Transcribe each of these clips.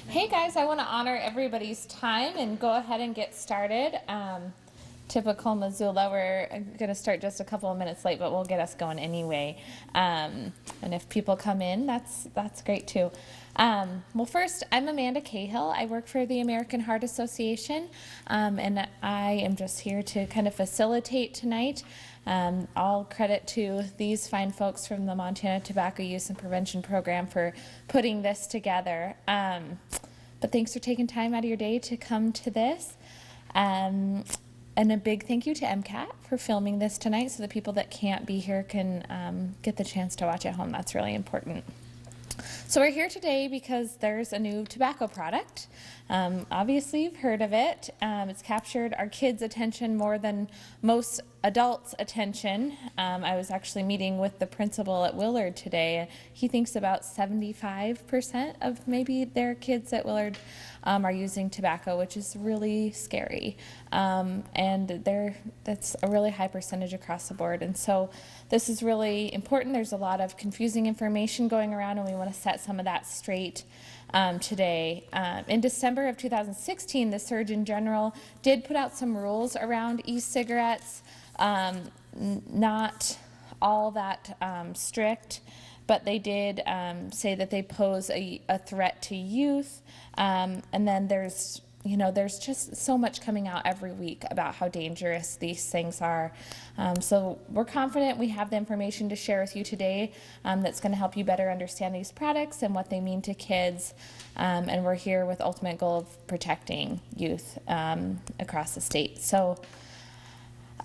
Hey guys, I want to honor everybody's time and go ahead and get started. Typical Missoula, we're going to start just a couple of minutes late, but we'll get us going anyway. And if people come in, that's great too. Well, first, I'm Amanda Cahill. I work for the American Heart Association, and I am just here to kind of facilitate tonight. All credit to these fine folks from the Montana Tobacco Use and Prevention Program for putting this together. But thanks for taking time out of your day to come to this. And a big thank you to MCAT for filming this tonight so the people that can't be here can get the chance to watch at home. That's really important. So we're here today because there's a new tobacco product. Obviously you've heard of it. It's captured our kids' attention more than most adults' attention. I was actually meeting with the principal at Willard today. He thinks about 75% of maybe their kids at Willard are using tobacco, which is really scary. And that's a really high percentage across the board. And so this is really important. There's a lot of confusing information going around, and we want to set some of that straight today. In December of 2016, the Surgeon General did put out some rules around e-cigarettes, not all that strict, but they did say that they pose a threat to youth. And then there's just so much coming out every week about how dangerous these things are. So we're confident we have the information to share with you today that's going to help you better understand these products and what they mean to kids. And we're here with ultimate goal of protecting youth across the state. So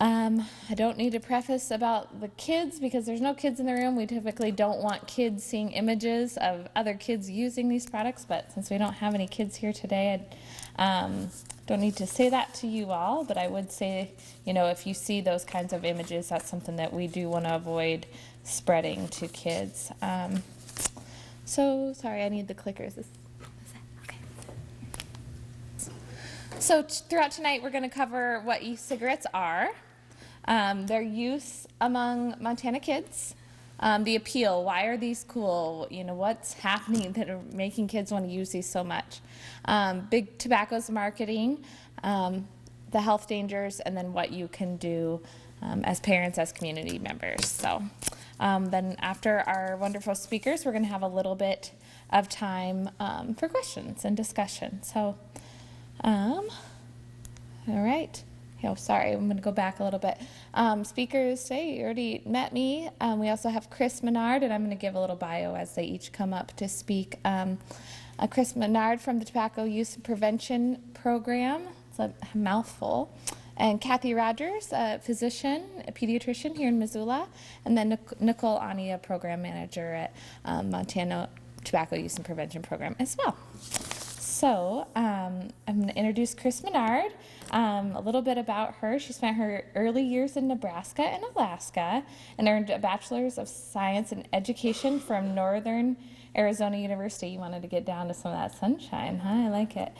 I don't need to preface about the kids because there's no kids in the room. We typically don't want kids seeing images of other kids using these products, but since we don't have any kids here today, I don't need to say that to you all, but I would say, if you see those kinds of images, that's something that we do want to avoid spreading to kids. So, sorry, I need the clickers. Okay. So throughout tonight, we're going to cover what e-cigarettes are, their use among Montana kids, the appeal, why are these cool, what's happening that are making kids want to use these so much, big tobacco's marketing, the health dangers, and then what you can do as parents, as community members. So then after our wonderful speakers, we're going to have a little bit of time for questions and discussion. So, all right. Oh, sorry, I'm going to go back a little bit. Speakers today, you already met me. We also have Chris Menard, and I'm going to give a little bio as they each come up to speak. Chris Menard from the Tobacco Use and Prevention Program. It's a mouthful. And Kathy Rogers, a physician, a pediatrician here in Missoula. And then Nicole Ania, program manager at Montana Tobacco Use and Prevention Program as well. So I'm going to introduce Chris Menard, a little bit about her. She spent her early years in Nebraska and Alaska and earned a Bachelor's of Science in Education from Northern Arizona University. You wanted to get down to some of that sunshine, huh? I like it.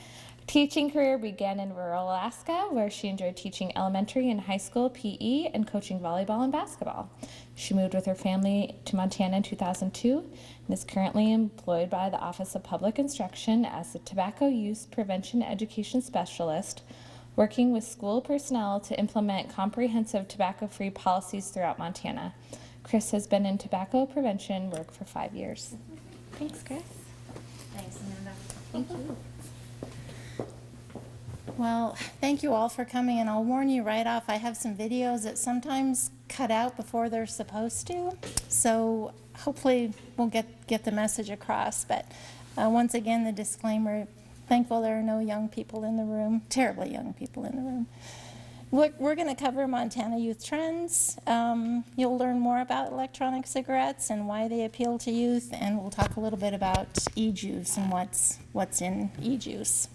Teaching career began in rural Alaska, where she enjoyed teaching elementary and high school PE and coaching volleyball and basketball. She moved with her family to Montana in 2002 and is currently employed by the Office of Public Instruction as a tobacco use prevention education specialist, working with school personnel to implement comprehensive tobacco-free policies throughout Montana. Chris has been in tobacco prevention work for 5 years. Thanks, Chris. Thanks, Amanda. Thank you. Well, thank you all for coming, and I'll warn you right off, I have some videos that sometimes cut out before they're supposed to, so hopefully we'll get the message across. But once again, the disclaimer, thankful there are no young people in the room, terribly young people in the room. We're going to cover Montana youth trends. You'll learn more about electronic cigarettes and why they appeal to youth, and we'll talk a little bit about e-juice and what's in e-juice.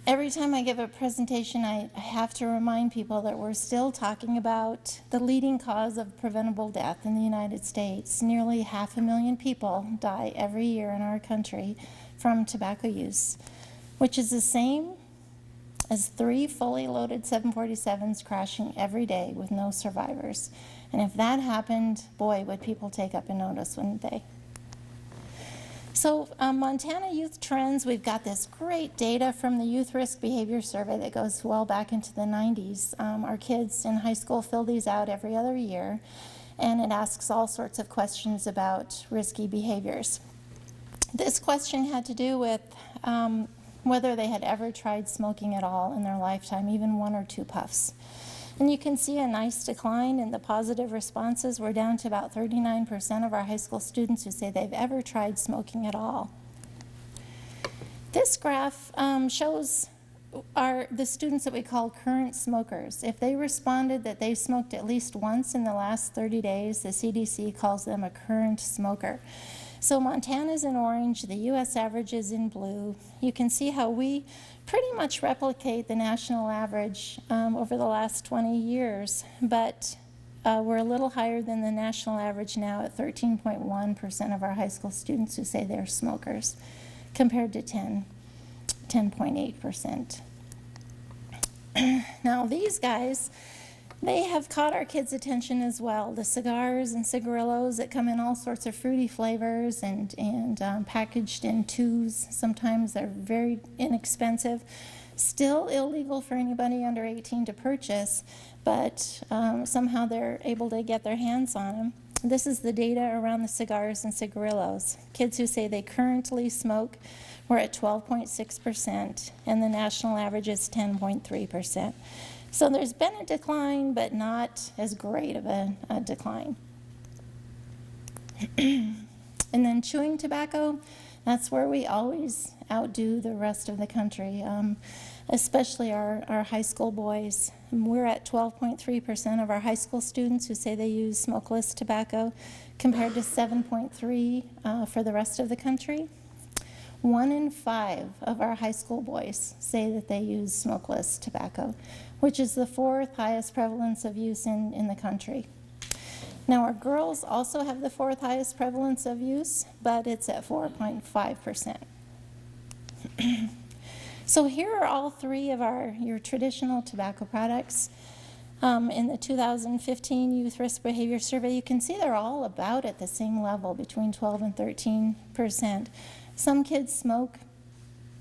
Every time I give a presentation, I have to remind people that we're still talking about the leading cause of preventable death in the United States. Nearly 500,000 people die every year in our country from tobacco use, which is the same as 3 fully loaded 747s crashing every day with no survivors. And if that happened, boy, would people take up a notice, wouldn't they? So Montana youth trends, we've got this great data from the Youth Risk Behavior Survey that goes well back into the 90s. Our kids in high school fill these out every other year, and it asks all sorts of questions about risky behaviors. This question had to do with whether they had ever tried smoking at all in their lifetime, even 1 or 2 puffs. And you can see a nice decline in the positive responses. We're down to about 39% of our high school students who say they've ever tried smoking at all. This graph shows the students that we call current smokers. If they responded that they smoked at least once in the last 30 days, the CDC calls them a current smoker. So Montana's in orange, the US average is in blue. You can see how we pretty much replicate the national average over the last 20 years, but we're a little higher than the national average now at 13.1% of our high school students who say they're smokers, compared to 10.8%. Now these guys, they have caught our kids' attention as well. The cigars and cigarillos that come in all sorts of fruity flavors and packaged in tubes. Sometimes they're very inexpensive. Still illegal for anybody under 18 to purchase, but somehow they're able to get their hands on them. This is the data around the cigars and cigarillos. Kids who say they currently smoke, we're at 12.6%, and the national average is 10.3%. So there's been a decline, but not as great of a decline. And then chewing tobacco, that's where we always outdo the rest of the country, especially our high school boys. We're at 12.3% of our high school students who say they use smokeless tobacco, compared to 7.3% for the rest of the country. 1 in 5 of our high school boys say that they use smokeless tobacco, which is the 4th highest prevalence of use in the country. Now our girls also have the 4th highest prevalence of use, but it's at 4.5%. So here are all 3 of your traditional tobacco products. In the 2015 Youth Risk Behavior Survey, you can see they're all about at the same level, between 12 and 13%. Some kids smoke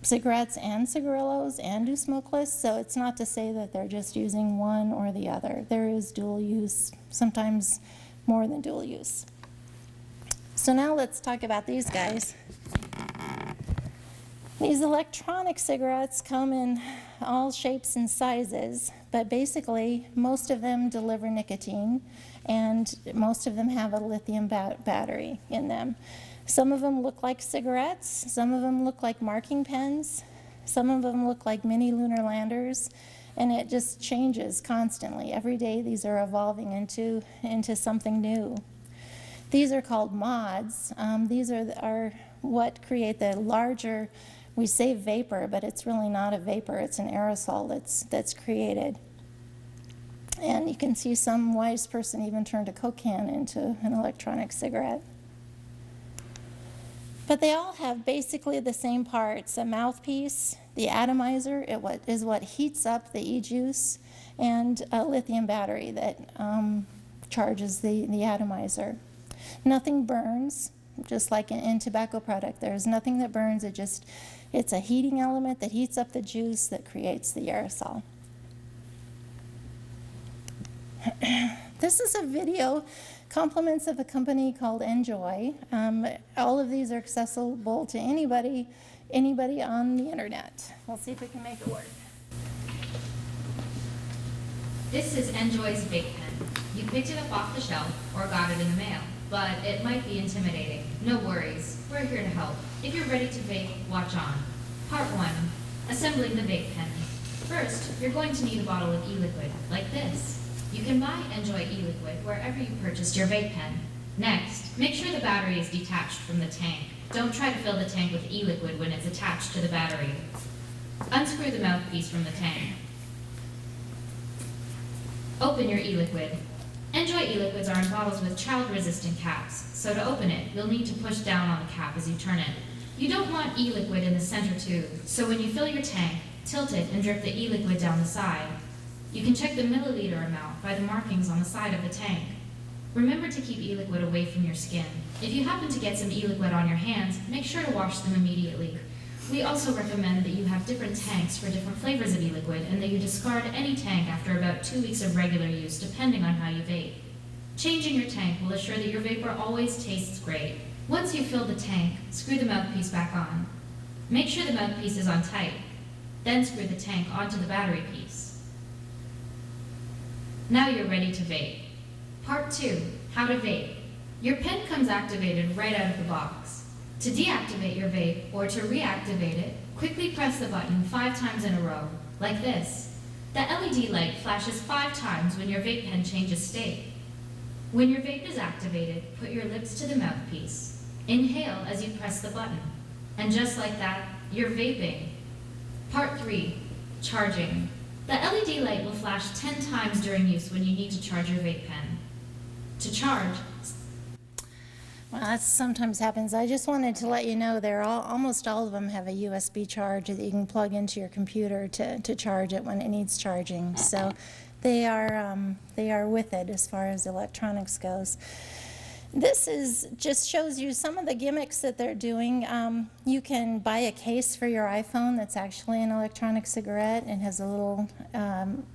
cigarettes and cigarillos and do smokeless, so it's not to say that they're just using one or the other. There is dual use, sometimes more than dual use. So now let's talk about these guys. These electronic cigarettes come in all shapes and sizes, but basically most of them deliver nicotine, and most of them have a lithium battery in them. Some of them look like cigarettes, some of them look like marking pens, some of them look like mini lunar landers, and it just changes constantly. Every day these are evolving into something new. These are called mods. These are what create the larger, we say vapor, but it's really not a vapor, it's an aerosol that's created. And you can see some wise person even turned a Coke can into an electronic cigarette. But they all have basically the same parts: a mouthpiece, the atomizer, is what heats up the e-juice, and a lithium battery that charges the atomizer. Nothing burns, just like in tobacco product. There's nothing that burns, it's a heating element that heats up the juice that creates the aerosol. This is a video, compliments of a company called Enjoy. All of these are accessible to anybody on the internet. We'll see if we can make it work. This is Enjoy's vape pen. You picked it up off the shelf or got it in the mail, but it might be intimidating. No worries, we're here to help. If you're ready to vape, watch on. Part 1, assembling the vape pen. First, you're going to need a bottle of e-liquid, like this. You can buy Enjoy e-liquid wherever you purchased your vape pen. Next, make sure the battery is detached from the tank. Don't try to fill the tank with e-liquid when it's attached to the battery. Unscrew the mouthpiece from the tank. Open your e-liquid. Enjoy e-liquids are in bottles with child-resistant caps, so to open it, you'll need to push down on the cap as you turn it. You don't want e-liquid in the center tube, so when you fill your tank, Tilt it and drip the e-liquid down the side. You can check the milliliter amount by the markings on the side of the tank. Remember to keep e-liquid away from your skin. If you happen to get some e-liquid on your hands, make sure to wash them immediately. We also recommend that you have different tanks for different flavors of e-liquid and that you discard any tank after about 2 weeks of regular use, depending on how you vape. Changing your tank will assure that your vapor always tastes great. Once you've filled the tank, screw the mouthpiece back on. Make sure the mouthpiece is on tight. Then screw the tank onto the battery piece. Now you're ready to vape. Part 2, how to vape. Your pen comes activated right out of the box. To deactivate your vape or to reactivate it, quickly press the button 5 times in a row, like this. The LED light flashes 5 times when your vape pen changes state. When your vape is activated, put your lips to the mouthpiece. Inhale as you press the button. And just like that, you're vaping. Part 3, charging. The LED light will flash 10 times during use when you need to charge your vape pen. To charge, Well, that sometimes happens. I just wanted to let you know almost all of them have a USB charge that you can plug into your computer to charge it when it needs charging. So they are with it as far as electronics goes. This just shows you some of the gimmicks that they're doing. You can buy a case for your iPhone that's actually an electronic cigarette and has a little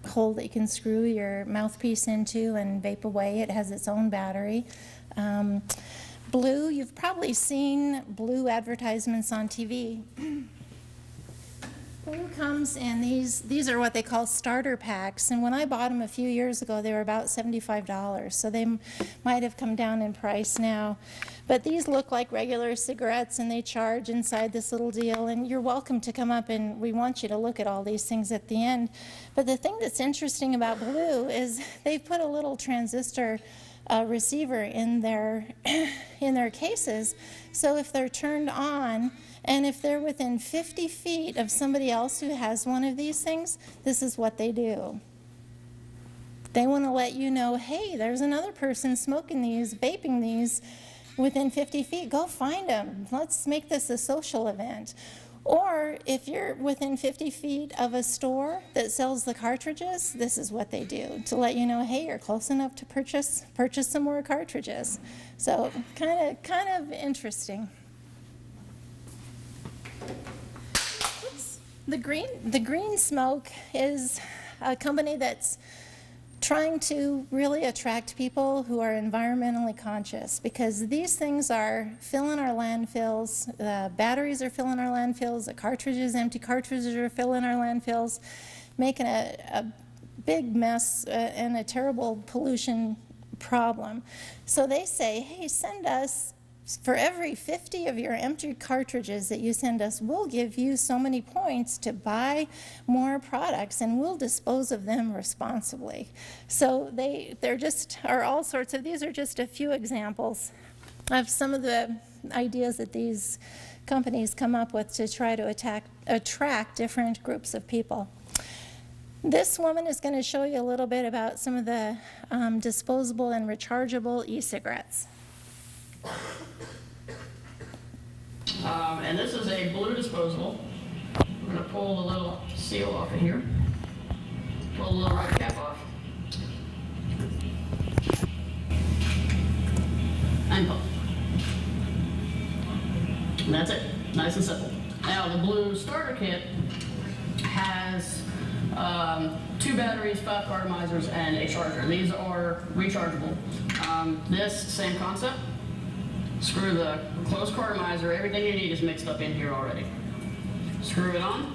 hole that you can screw your mouthpiece into and vape away. It has its own battery. Blue, you've probably seen blue advertisements on TV. Blue comes in these are what they call starter packs, and when I bought them a few years ago, they were about $75, so they might have come down in price now. But these look like regular cigarettes, and they charge inside this little deal, and you're welcome to come up, and we want you to look at all these things at the end. But the thing that's interesting about Blue is they've put a little transistor receiver in their cases, so if they're turned on, and if they're within 50 feet of somebody else who has one of these things, this is what they do. They want to let you know, hey, there's another person smoking these, vaping these within 50 feet. Go find them. Let's make this a social event. Or if you're within 50 feet of a store that sells the cartridges, this is what they do to let you know, hey, you're close enough to purchase some more cartridges. So kind of interesting. The Green Smoke is a company that's trying to really attract people who are environmentally conscious, because these things are filling our landfills. The batteries are filling our landfills. The empty cartridges are filling our landfills, making a big mess and a terrible pollution problem. So they say, hey, send us, for every 50 of your empty cartridges that you send us, we'll give you so many points to buy more products, and we'll dispose of them responsibly. So there just are all sorts of, these are just a few examples of some of the ideas that these companies come up with to try to attract different groups of people. This woman is going to show you a little bit about some of the disposable and rechargeable e-cigarettes. And this is a blue disposable. We're going to pull the little seal off of here. Pull the little right cap off. And pull. And that's it. Nice and simple. Now the blue starter kit has 2 batteries, 5 cartomizers, and a charger. These are rechargeable. This, same concept. Screw the closed cartomizer. Everything you need is mixed up in here already. Screw it on.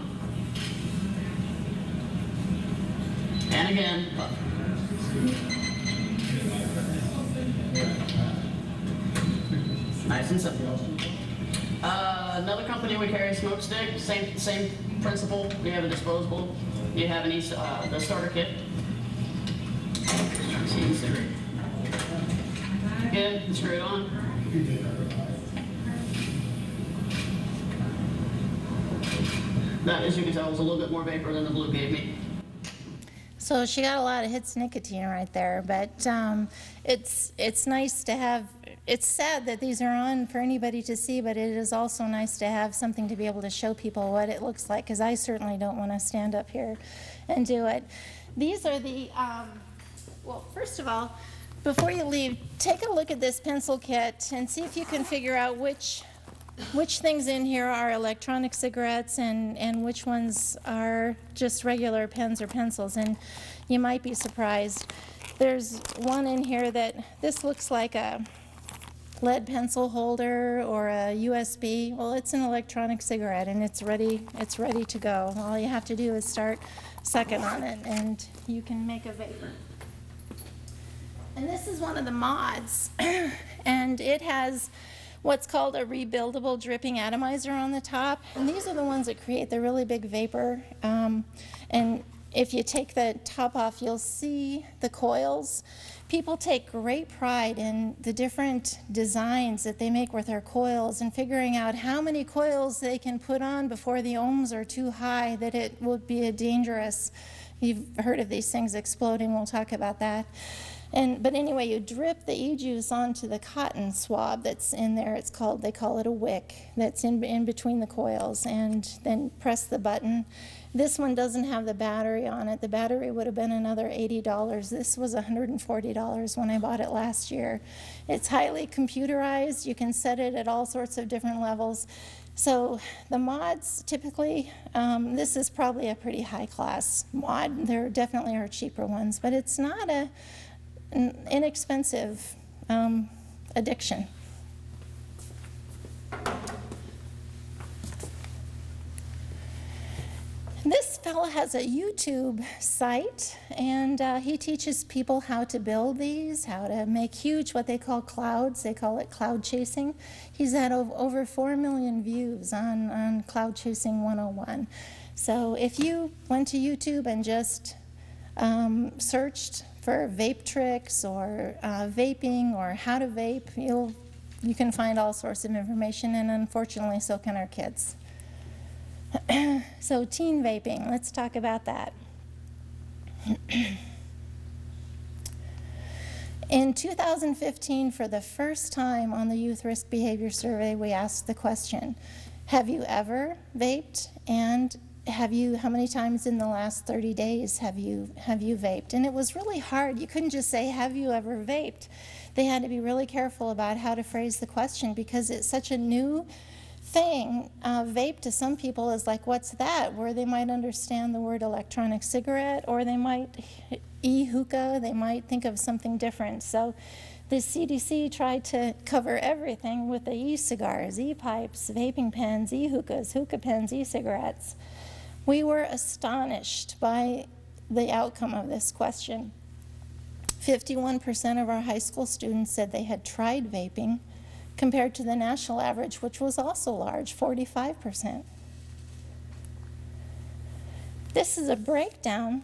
And again, up. Nice and simple. Another company we carry, Smoke Stick. Same principle. We have a disposable. You have the starter kit. Again, screw it on. That, as you can tell, was a little bit more vapor than the blue gave me. So she got a lot of hits nicotine right there, but it's nice to have it's sad that these are on for anybody to see, but it is also nice to have something to be able to show people what it looks like, because I certainly don't want to stand up here and do it. These are the, well, first of all, before you leave, take a look at this pencil kit and see if you can figure out which things in here are electronic cigarettes and which ones are just regular pens or pencils, and you might be surprised. There's one in here that this looks like a lead pencil holder or a USB. Well, it's an electronic cigarette and it's ready to go. All you have to do is start sucking on it and you can make a vapor. And this is one of the mods, and it has what's called a rebuildable dripping atomizer on the top, and these are the ones that create the really big vapor. And if you take the top off, you'll see the coils. People take great pride in the different designs that they make with their coils and figuring out how many coils they can put on before the ohms are too high that it would be a dangerous. You've heard of these things exploding, we'll talk about that. But anyway, you drip the e-juice onto the cotton swab that's in there. They call it a wick, that's in between the coils, and then press the button. This one doesn't have the battery on it. The battery would have been another $80. This was $140 when I bought it last year. It's highly computerized. You can set it at all sorts of different levels. So the mods, typically, this is probably a pretty high-class mod. There definitely are cheaper ones, but it's not an inexpensive addiction. This fella has a YouTube site, and he teaches people how to build these, how to make huge, what they call clouds. They call it cloud chasing. He's had over 4 million views on Cloud Chasing 101. So if you went to YouTube and just searched for vape tricks or vaping or how to vape, you can find all sorts of information, and unfortunately so can our kids. So teen vaping, let's talk about that. In 2015, for the first time on the Youth Risk Behavior Survey, we asked the question, have you ever vaped, and how many times in the last 30 days have you vaped? And it was really hard. You couldn't just say, have you ever vaped? They had to be really careful about how to phrase the question because it's such a new thing. Vape to some people is like, what's that? Where they might understand the word electronic cigarette, or they might e-hookah, they might think of something different. So the CDC tried to cover everything with the e-cigars, e-pipes, vaping pens, e-hookahs, hookah pens, e-cigarettes. We were astonished by the outcome of this question. 51% of our high school students said they had tried vaping, compared to the national average, which was also large, 45%. This is a breakdown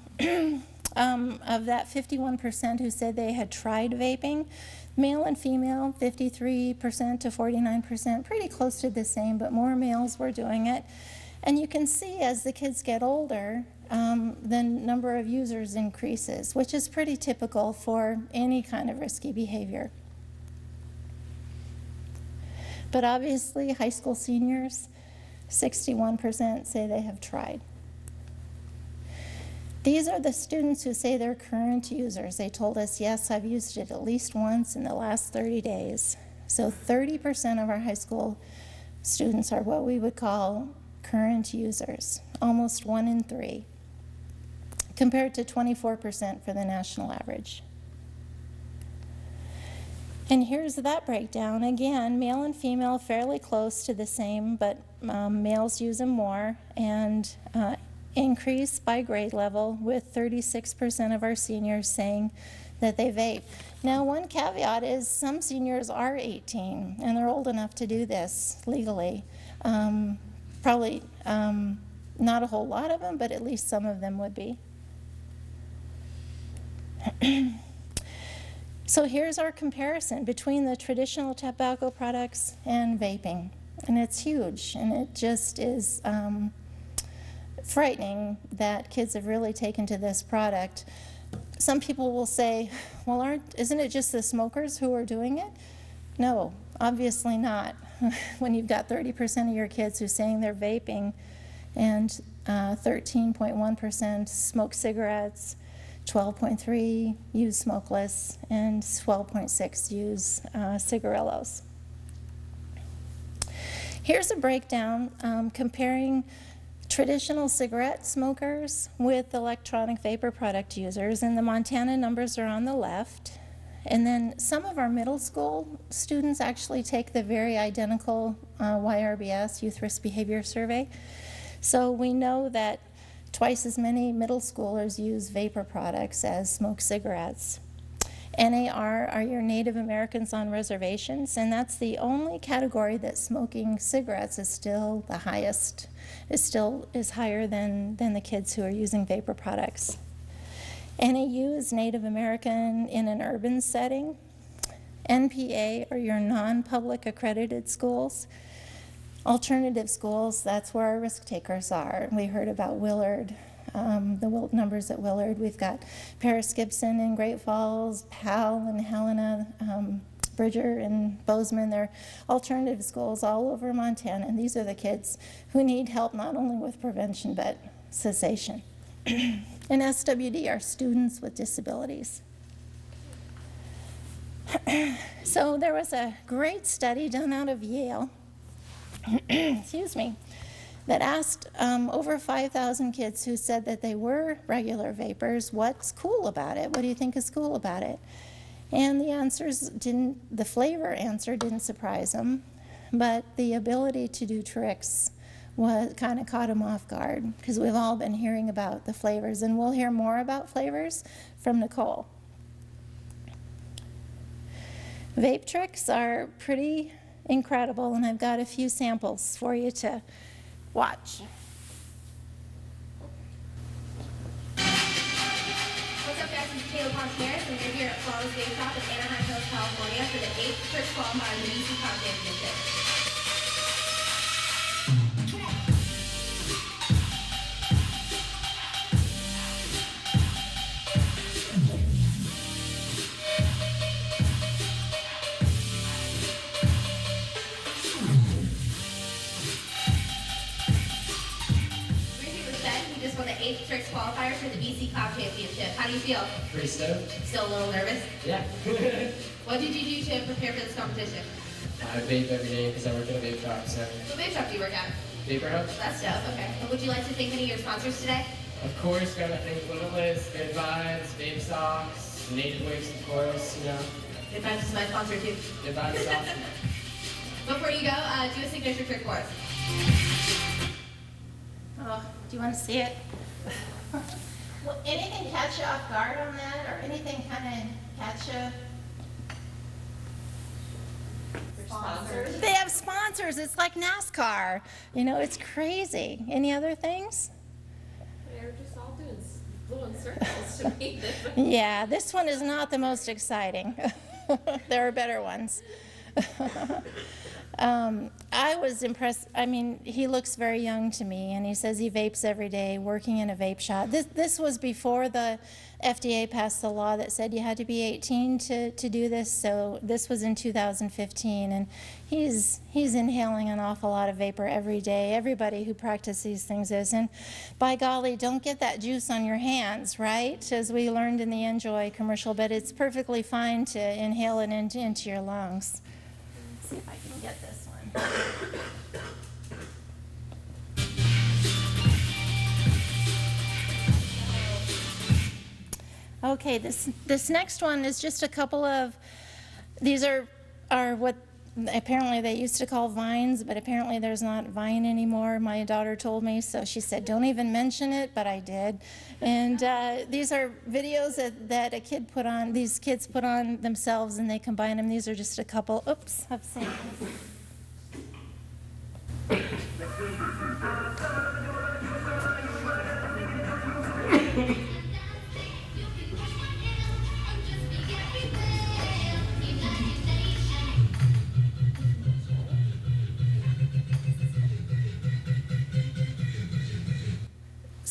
of that 51% who said they had tried vaping. Male and female, 53% to 49%, pretty close to the same, but more males were doing it. And you can see as the kids get older, the number of users increases, which is pretty typical for any kind of risky behavior. But obviously, high school seniors, 61% say they have tried. These are the students who say they're current users. They told us, yes, I've used it at least once in the last 30 days. So 30% of our high school students are what we would call current users, almost 1 in 3, compared to 24% for the national average. And here's that breakdown. Again, male and female fairly close to the same, but males use them more, and increase by grade level, with 36% of our seniors saying that they vape. Now, one caveat is some seniors are 18 and they're old enough to do this legally. Probably not a whole lot of them, but at least some of them would be. So here's our comparison between the traditional tobacco products and vaping. And it's huge, and it just is frightening that kids have really taken to this product. Some people will say, well, isn't it just the smokers who are doing it? No, obviously not. When you've got 30% of your kids who saying they're vaping and 13.1% smoke cigarettes, 12.3 use smokeless, and 12.6 use cigarillos. Here's a breakdown comparing traditional cigarette smokers with electronic vapor product users, and the Montana numbers are on the left. And then some of our middle school students actually take the very identical YRBS, Youth Risk Behavior Survey. So we know that twice as many middle schoolers use vapor products as smoke cigarettes. NAR are your Native Americans on reservations, and that's the only category that smoking cigarettes is still the highest, is higher than the kids who are using vapor products. NAU is Native American in an urban setting. NPA are your non-public accredited schools. Alternative schools, that's where our risk takers are. We heard about Willard, the numbers at Willard. We've got Paris Gibson in Great Falls, Powell and Helena, Bridger and Bozeman. They're alternative schools all over Montana, and these are the kids who need help not only with prevention but cessation. And SWD are students with disabilities. So there was a great study done out of Yale, excuse me, that asked over 5,000 kids who said that they were regular vapors, what's cool about it? What do you think is cool about it? And the flavor answer didn't surprise them, but the ability to do tricks kind of caught them off guard, because we've all been hearing about the flavors, and we'll hear more about flavors from Nicole. Vape tricks are pretty incredible, and I've got a few samples for you to watch. What's up, guys? It's Caleb Pontiers, and we're here at Flawless Vape Shop in Anaheim Hills, California for the 8th Church Qualifier in the E-cigs Championship. Won the 8th Tricks qualifier for the BC Cloud Championship. How do you feel? Pretty stoked. Still a little nervous? Yeah. What did you do to prepare for this competition? I vape every day because I work at a vape shop, so. What vape shop do you work at? Vapor Hub? That's dope, okay. And would you like to thank any of your sponsors today? Of course, gotta thank Limitless, Good Vibes, Vape Stocks, Native Waves, of course, you know. Good Vibes is my sponsor too. Good Vibes is awesome. Before you go, do a signature trick for us. Oh, do you want to see it? Will anything catch you off guard on that, or anything kind of catch you? Sponsors? They have sponsors. It's like NASCAR. You know, it's crazy. Any other things? They're just all doing blowing circles to me. Yeah, this one is not the most exciting. There are better ones. I was impressed. I mean, he looks very young to me, and he says he vapes every day, working in a vape shop. This was before the FDA passed the law that said you had to be 18 to do this, so this was in 2015, and he's inhaling an awful lot of vapor every day. Everybody who practices these things is, and by golly, don't get that juice on your hands, right? As we learned in the Enjoy commercial, but it's perfectly fine to inhale it into your lungs. Let's see if I can get this one. Okay, this next one is just a couple of, these are what apparently they used to call vines, but apparently there's not vine anymore. My daughter told me, so she said, don't even mention it, but I did. And these are videos that these kids put on themselves, and they combine them. These are just a couple, oops, of samples.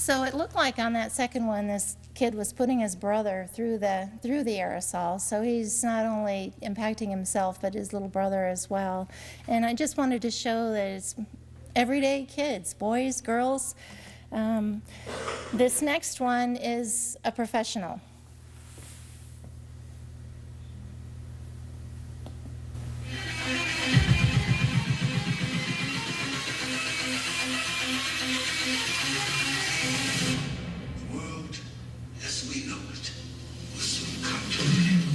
So it looked like on that second one, this kid was putting his brother through the aerosol. So he's not only impacting himself, but his little brother as well. And I just wanted to show that it's everyday kids, boys, girls. This next one is a professional. The world as we know it will soon come to an end.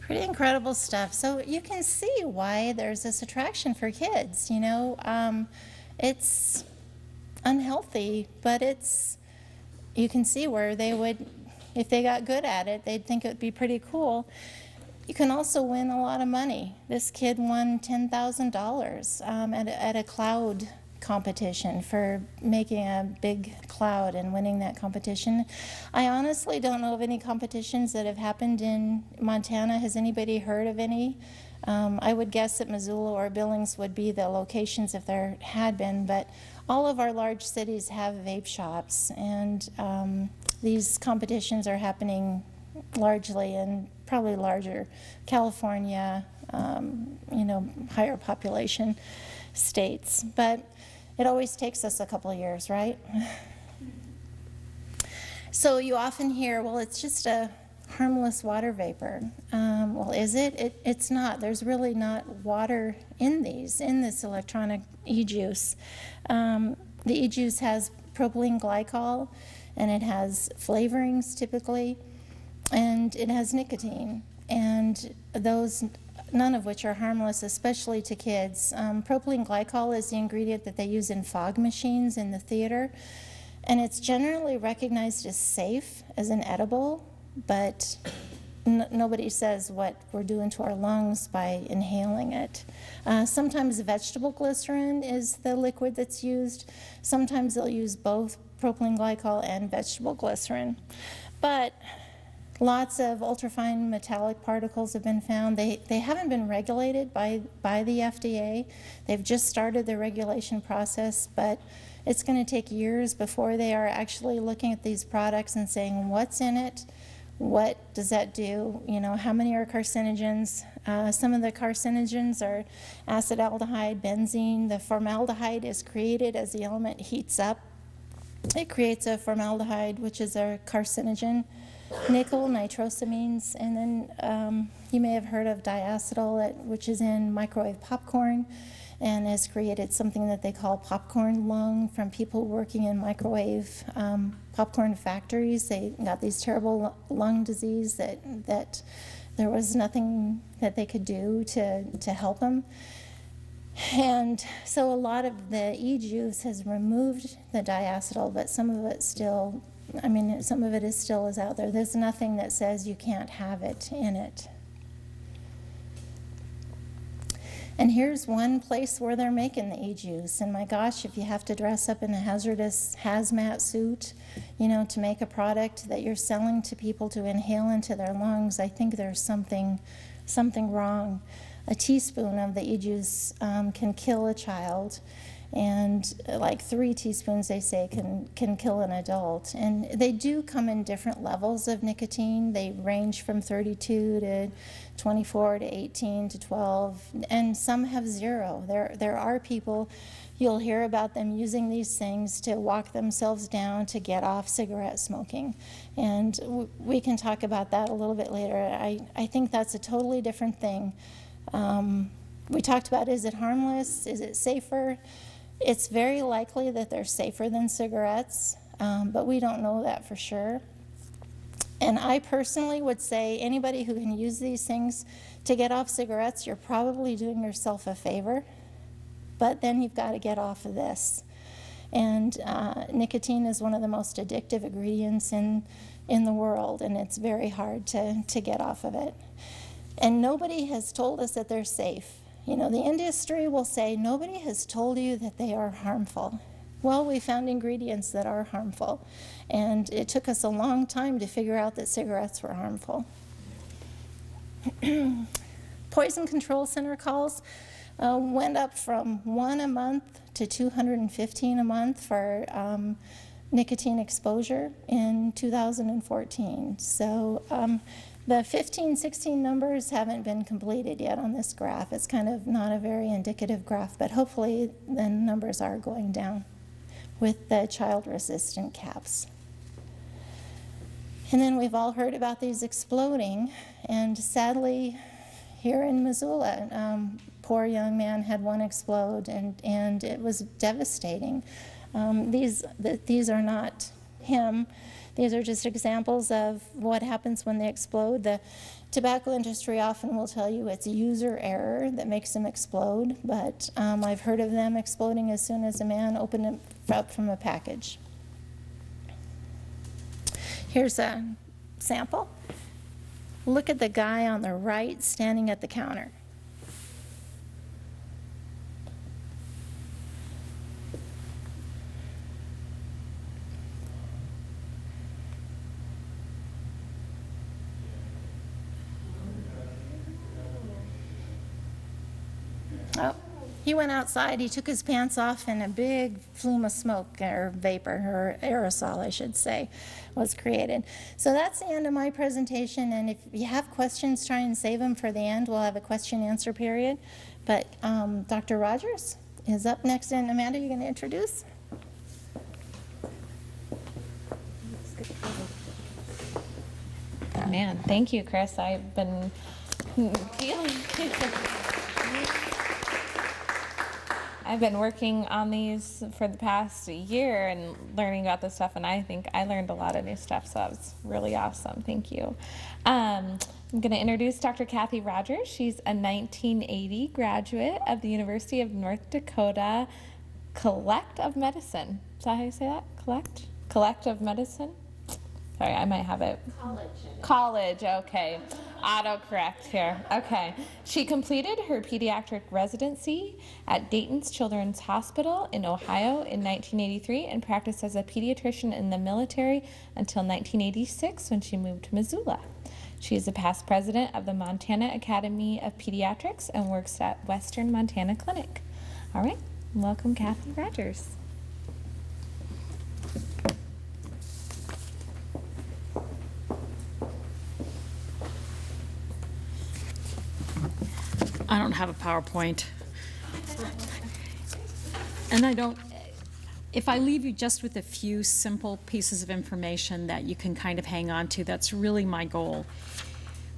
Pretty incredible stuff. So you can see why there's this attraction for kids. You know, it's unhealthy, but you can see where they would, if they got good at it, they'd think it would be pretty cool. You can also win a lot of money. This kid won $10,000 at a cloud competition for making a big cloud and winning that competition. I honestly don't know of any competitions that have happened in Montana. Has anybody heard of any? I would guess that Missoula or Billings would be the locations if there had been, but all of our large cities have vape shops, and these competitions are happening largely in probably larger California, you know, higher population states. But it always takes us a couple of years, right? So you often hear, well, it's just a harmless water vapor. Well, is it? It's not. There's really not water in this electronic e-juice. The e-juice has propylene glycol, and it has flavorings typically, and it has nicotine. And those, none of which are harmless, especially to kids. Propylene glycol is the ingredient that they use in fog machines in the theater, and it's generally recognized as safe as an edible, but nobody says what we're doing to our lungs by inhaling it. Sometimes vegetable glycerin is the liquid that's used. Sometimes they'll use both propylene glycol and vegetable glycerin. But lots of ultrafine metallic particles have been found. They haven't been regulated by the FDA. They've just started the regulation process, but it's going to take years before they are actually looking at these products and saying what's in it, what does that do, you know, how many are carcinogens. Some of the carcinogens are acetaldehyde, benzene. The formaldehyde is created as the element heats up. It creates a formaldehyde, which is a carcinogen. Nickel, nitrosamines, and then you may have heard of diacetyl, which is in microwave popcorn and has created something that they call popcorn lung from people working in microwave popcorn factories. They got these terrible lung disease that there was nothing that they could do to help them. And so a lot of the e-juice has removed the diacetyl, but some of it still, I mean, some of it still is out there. There's nothing that says you can't have it in it. And here's one place where they're making the e-juice. And my gosh, if you have to dress up in a hazardous hazmat suit, you know, to make a product that you're selling to people to inhale into their lungs, I think there's something wrong. A teaspoon of the e-juice can kill a child. And like 3 teaspoons, they say, can kill an adult. And they do come in different levels of nicotine. They range from 32 to 24 to 18 to 12, and some have 0. There are people, you'll hear about them using these things to walk themselves down to get off cigarette smoking. And we can talk about that a little bit later. I think that's a totally different thing. We talked about, is it harmless? Is it safer? It's very likely that they're safer than cigarettes, but we don't know that for sure. And I personally would say anybody who can use these things to get off cigarettes, you're probably doing yourself a favor, but then you've got to get off of this. And nicotine is one of the most addictive ingredients in the world, and it's very hard to get off of it. And nobody has told us that they're safe. You know, the industry will say, nobody has told you that they are harmful. Well, we found ingredients that are harmful, and it took us a long time to figure out that cigarettes were harmful. Poison Control Center calls went up from 1 a month to 215 a month for nicotine exposure in 2014. So the 15, 16 numbers haven't been completed yet on this graph. It's kind of not a very indicative graph, but hopefully the numbers are going down with the child-resistant caps. And then we've all heard about these exploding, and sadly, here in Missoula, poor young man had one explode, and it was devastating. These are not him. These are just examples of what happens when they explode. The tobacco industry often will tell you it's user error that makes them explode, but I've heard of them exploding as soon as a man opened it up from a package. Here's a sample. Look at the guy on the right standing at the counter. Oh, he went outside, he took his pants off, and a big flume of smoke, or vapor, or aerosol, I should say, was created. So that's the end of my presentation, and if you have questions, try and save them for the end. We'll have a question-answer period. But Dr. Rogers is up next, and Amanda, you're going to introduce? Man, thank you, Chris. I've been feeling I've been working on these for the past year and learning about this stuff, and I think I learned a lot of new stuff, so that was really awesome. Thank you. I'm going to introduce Dr. Kathy Rogers. She's a 1980 graduate of the University of North Dakota Collect of Medicine. Is that how you say that? Collect of Medicine? Sorry, I might have it. College, okay. Autocorrect here. Okay. She completed her pediatric residency at Dayton's Children's Hospital in Ohio in 1983 and practiced as a pediatrician in the military until 1986 when she moved to Missoula. She is a past president of the Montana Academy of Pediatrics and works at Western Montana Clinic. All right. Welcome, Kathy Rogers. I don't have a PowerPoint. And I don't, if I leave you just with a few simple pieces of information that you can kind of hang on to, that's really my goal.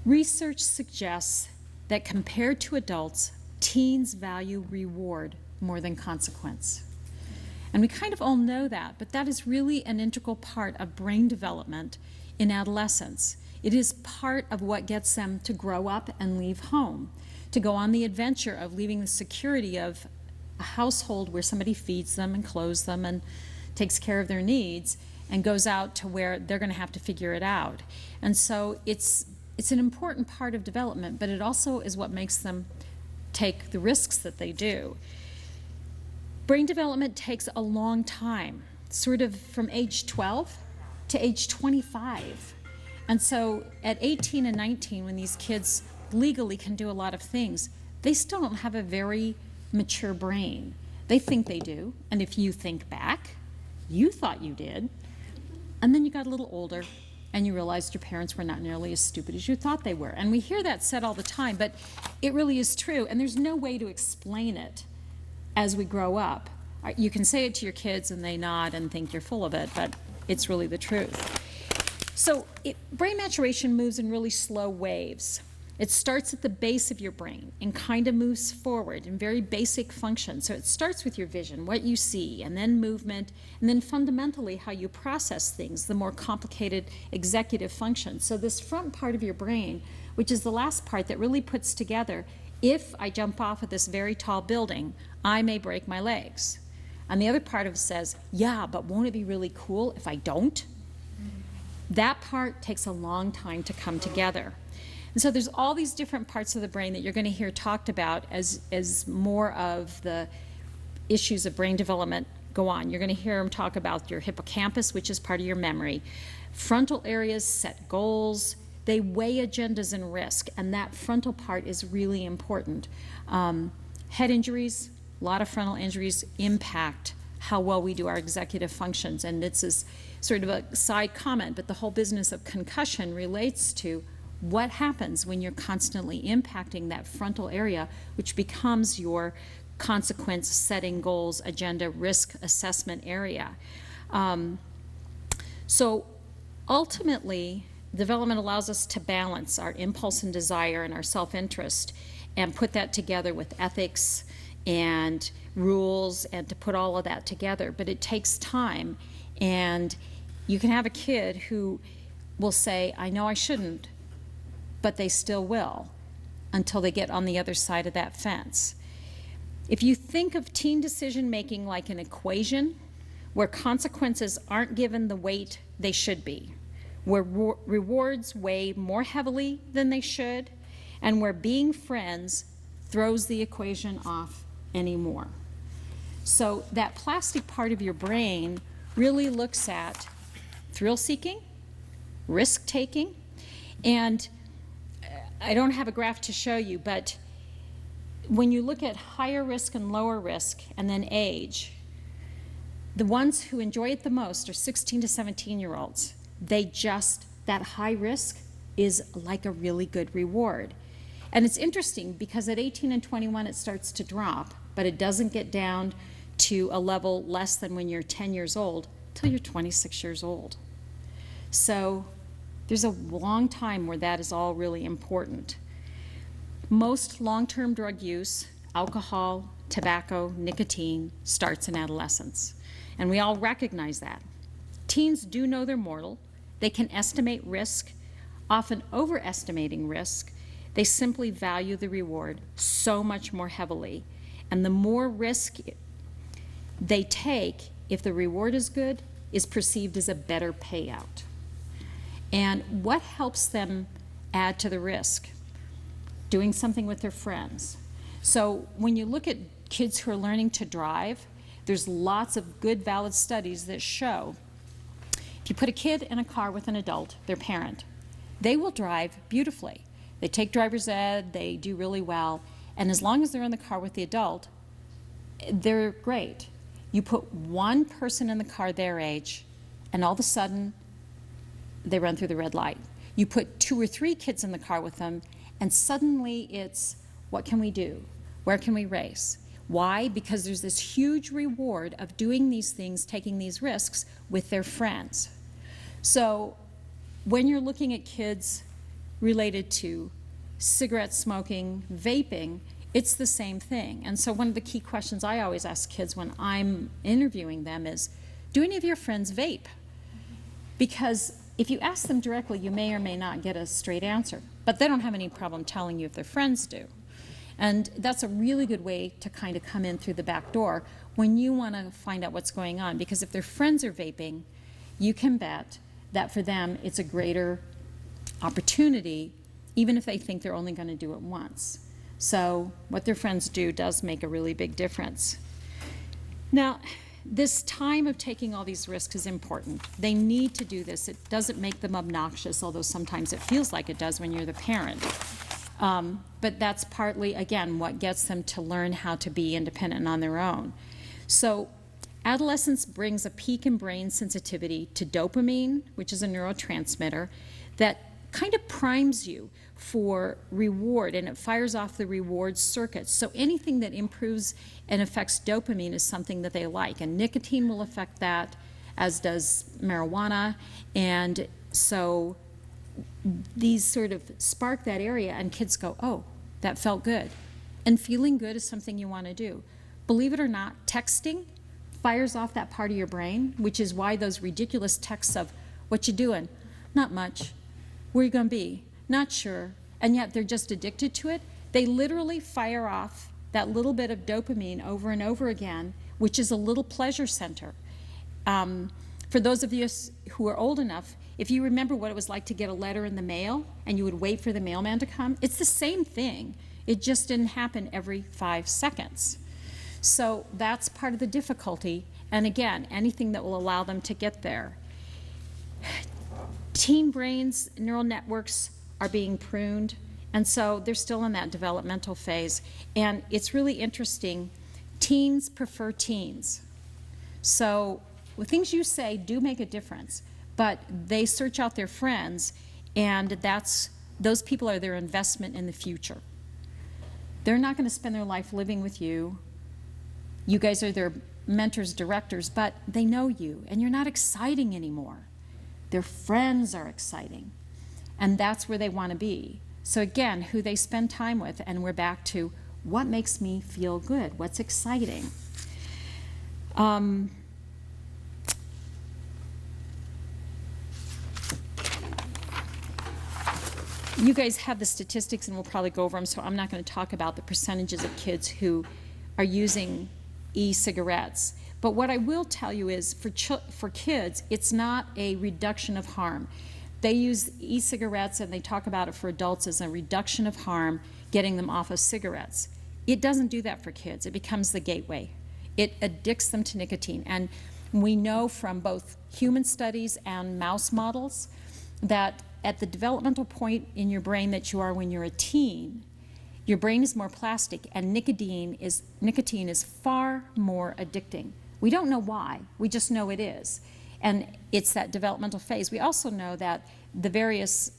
Research suggests that compared to adults, teens value reward more than consequence. And we kind of all know that, but that is really an integral part of brain development in adolescence. It is part of what gets them to grow up and leave home, to go on the adventure of leaving the security of a household where somebody feeds them and clothes them and takes care of their needs and goes out to where they're going to have to figure it out. And so it's an important part of development, but it also is what makes them take the risks that they do. Brain development takes a long time, sort of from age 12 to age 25. And so at 18 and 19, when these kids legally can do a lot of things, they still don't have a very mature brain. They think they do. And if you think back, you thought you did. And then you got a little older and you realized your parents were not nearly as stupid as you thought they were. And we hear that said all the time, but it really is true. And there's no way to explain it as we grow up. You can say it to your kids and they nod and think you're full of it, but it's really the truth. So brain maturation moves in really slow waves. It starts at the base of your brain and kind of moves forward in very basic functions. So it starts with your vision, what you see, and then movement, and then fundamentally how you process things, the more complicated executive functions. So this front part of your brain, which is the last part that really puts together, if I jump off of this very tall building, I may break my legs. And the other part of it says, yeah, but won't it be really cool if I don't? That part takes a long time to come together. And so there's all these different parts of the brain that you're going to hear talked about as more of the issues of brain development go on. You're going to hear them talk about your hippocampus, which is part of your memory. Frontal areas set goals. They weigh agendas and risk, and that frontal part is really important. Head injuries, a lot of frontal injuries impact how well we do our executive functions. And this is sort of a side comment, but the whole business of concussion relates to what happens when you're constantly impacting that frontal area, which becomes your consequence setting goals, agenda, risk assessment area. So ultimately, development allows us to balance our impulse and desire and our self-interest and put that together with ethics and rules and to put all of that together. But it takes time, and you can have a kid who will say, I know I shouldn't, but they still will until they get on the other side of that fence. If you think of teen decision making like an equation where consequences aren't given the weight they should be, where rewards weigh more heavily than they should, and where being friends throws the equation off anymore. So that plastic part of your brain really looks at thrill seeking, risk taking, and I don't have a graph to show you, but when you look at higher risk and lower risk and then age, the ones who enjoy it the most are 16 to 17-year-olds. That high risk is like a really good reward. And it's interesting because at 18 and 21 it starts to drop, but it doesn't get down to a level less than when you're 10 years old till you're 26 years old. So there's a long time where that is all really important. Most long-term drug use, alcohol, tobacco, nicotine, starts in adolescence. And we all recognize that. Teens do know they're mortal. They can estimate risk, often overestimating risk. They simply value the reward so much more heavily. And the more risk they take, if the reward is good, is perceived as a better payout. And what helps them add to the risk? Doing something with their friends. So when you look at kids who are learning to drive, there's lots of good, valid studies that show if you put a kid in a car with an adult, their parent, they will drive beautifully. They take driver's ed, they do really well, and as long as they're in the car with the adult, they're great. You put one person in the car their age, and all of a sudden, they run through the red light. You put 2 or 3 kids in the car with them, and suddenly it's, what can we do? Where can we race? Why? Because there's this huge reward of doing these things, taking these risks with their friends. So when you're looking at kids related to cigarette smoking, vaping, it's the same thing. And so one of the key questions I always ask kids when I'm interviewing them is, do any of your friends vape? Because if you ask them directly, you may or may not get a straight answer, but they don't have any problem telling you if their friends do. And that's a really good way to kind of come in through the back door when you want to find out what's going on, because if their friends are vaping, you can bet that for them it's a greater opportunity, even if they think they're only going to do it once. So what their friends do does make a really big difference. Now, this time of taking all these risks is important. They need to do this. It doesn't make them obnoxious, although sometimes it feels like it does when you're the parent. But that's partly, again, what gets them to learn how to be independent on their own. So adolescence brings a peak in brain sensitivity to dopamine, which is a neurotransmitter that kind of primes you for reward, and it fires off the reward circuits. So anything that improves and affects dopamine is something that they like, and nicotine will affect that, as does marijuana. And so these sort of spark that area, and kids go, oh, that felt good. And feeling good is something you want to do. Believe it or not, texting fires off that part of your brain, which is why those ridiculous texts of, what you doing? Not much. Where you going to be? Not sure. And yet they're just addicted to it. They literally fire off that little bit of dopamine over and over again, which is a little pleasure center. For those of you who are old enough, if you remember what it was like to get a letter in the mail and you would wait for the mailman to come, it's the same thing. It just didn't happen every 5 seconds. So that's part of the difficulty. And again, anything that will allow them to get there. Teen brains, neural networks are being pruned, and so they're still in that developmental phase. And it's really interesting, teens prefer teens. So the things you say do make a difference, but they search out their friends, and those people are their investment in the future. They're not going to spend their life living with you. You guys are their mentors, directors, but they know you, and you're not exciting anymore. Their friends are exciting, and that's where they want to be. So again, who they spend time with, and we're back to what makes me feel good, what's exciting. You guys have the statistics, and we'll probably go over them, so I'm not going to talk about the percentages of kids who are using e-cigarettes. But what I will tell you is for kids, it's not a reduction of harm. They use e-cigarettes, and they talk about it for adults as a reduction of harm, getting them off of cigarettes. It doesn't do that for kids. It becomes the gateway. It addicts them to nicotine. And we know from both human studies and mouse models that at the developmental point in your brain that you are when you're a teen, your brain is more plastic, and nicotine is far more addicting. We don't know why, we just know it is. And it's that developmental phase. We also know that the various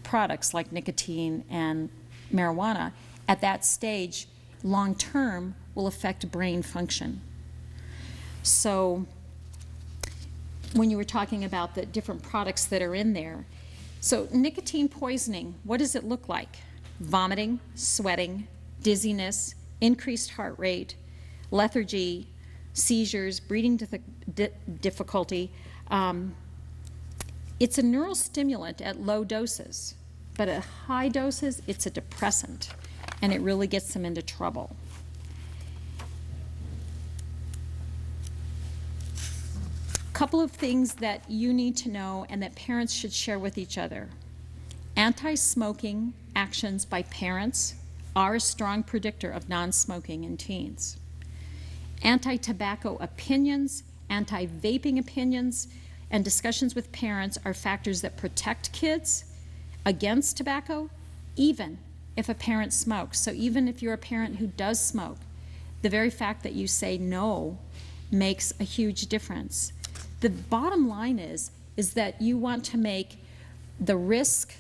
products like nicotine and marijuana at that stage, long term, will affect brain function. So when you were talking about the different products that are in there, so nicotine poisoning, what does it look like? Vomiting, sweating, dizziness, increased heart rate, lethargy, seizures, breathing difficulty. It's a neural stimulant at low doses, but at high doses, it's a depressant, and it really gets them into trouble. Couple of things that you need to know and that parents should share with each other. Anti-smoking actions by parents are a strong predictor of non-smoking in teens. Anti-tobacco opinions, anti-vaping opinions, and discussions with parents are factors that protect kids against tobacco, even if a parent smokes. So even if you're a parent who does smoke, the very fact that you say no makes a huge difference. The bottom line is that you want to make the risk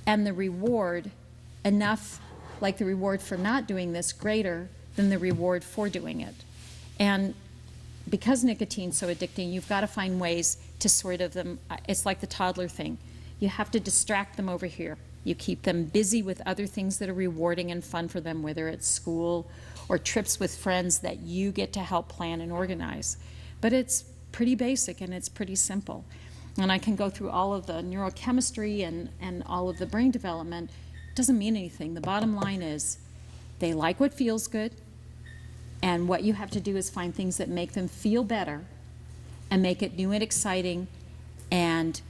and the reward enough, like the reward for not doing this, greater than the reward for doing it. And because nicotine's so addicting, you've got to find ways to sort of them. It's like the toddler thing. You have to distract them over here. You keep them busy with other things that are rewarding and fun for them, whether it's school or trips with friends that you get to help plan and organize. But it's pretty basic and it's pretty simple. And I can go through all of the neurochemistry and all of the brain development. It doesn't mean anything. The bottom line is they like what feels good, and what you have to do is find things that make them feel better and make it new and exciting, and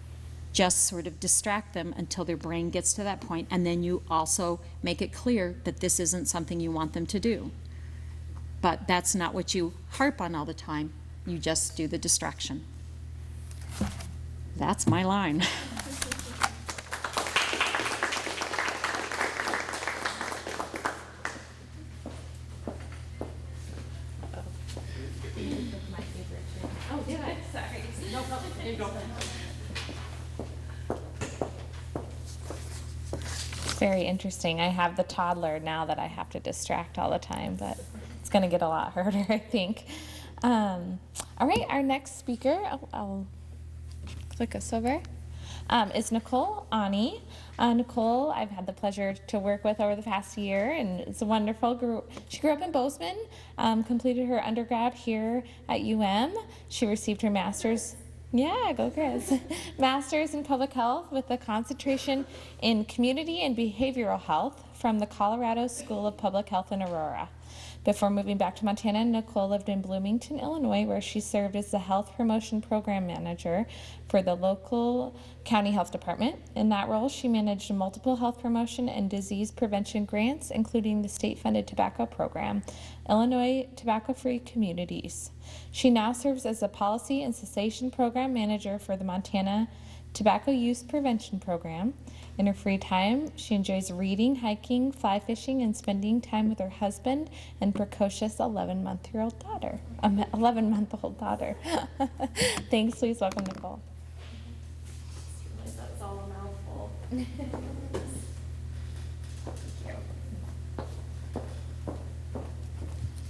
just sort of distract them until their brain gets to that point. And then you also make it clear that this isn't something you want them to do. But that's not what you harp on all the time. You just do the distraction. That's my line. My favorite too. Oh, did I? Sorry. Nope, there you go. Very interesting. I have the toddler now that I have to distract all the time, but it's going to get a lot harder, I think. All right, our next speaker, I'll click us over, is Nicole Ani. Nicole, I've had the pleasure to work with over the past year, and it's wonderful. She grew up in Bozeman, completed her undergrad here at UM. She received her master's. Yeah, go Chris. Master's in Public Health with a concentration in Community and Behavioral Health from the Colorado School of Public Health in Aurora. Before moving back to Montana, Nicole lived in Bloomington, Illinois, where she served as the Health Promotion Program Manager for the local county health department. In that role, she managed multiple health promotion and disease prevention grants, including the state-funded tobacco program, Illinois Tobacco-Free Communities. She now serves as the Policy and Cessation Program Manager for the Montana Tobacco Use Prevention Program. In her free time, she enjoys reading, hiking, fly fishing, and spending time with her husband and precocious 11-month-old daughter. Thanks, please welcome Nicole. That was all a mouthful.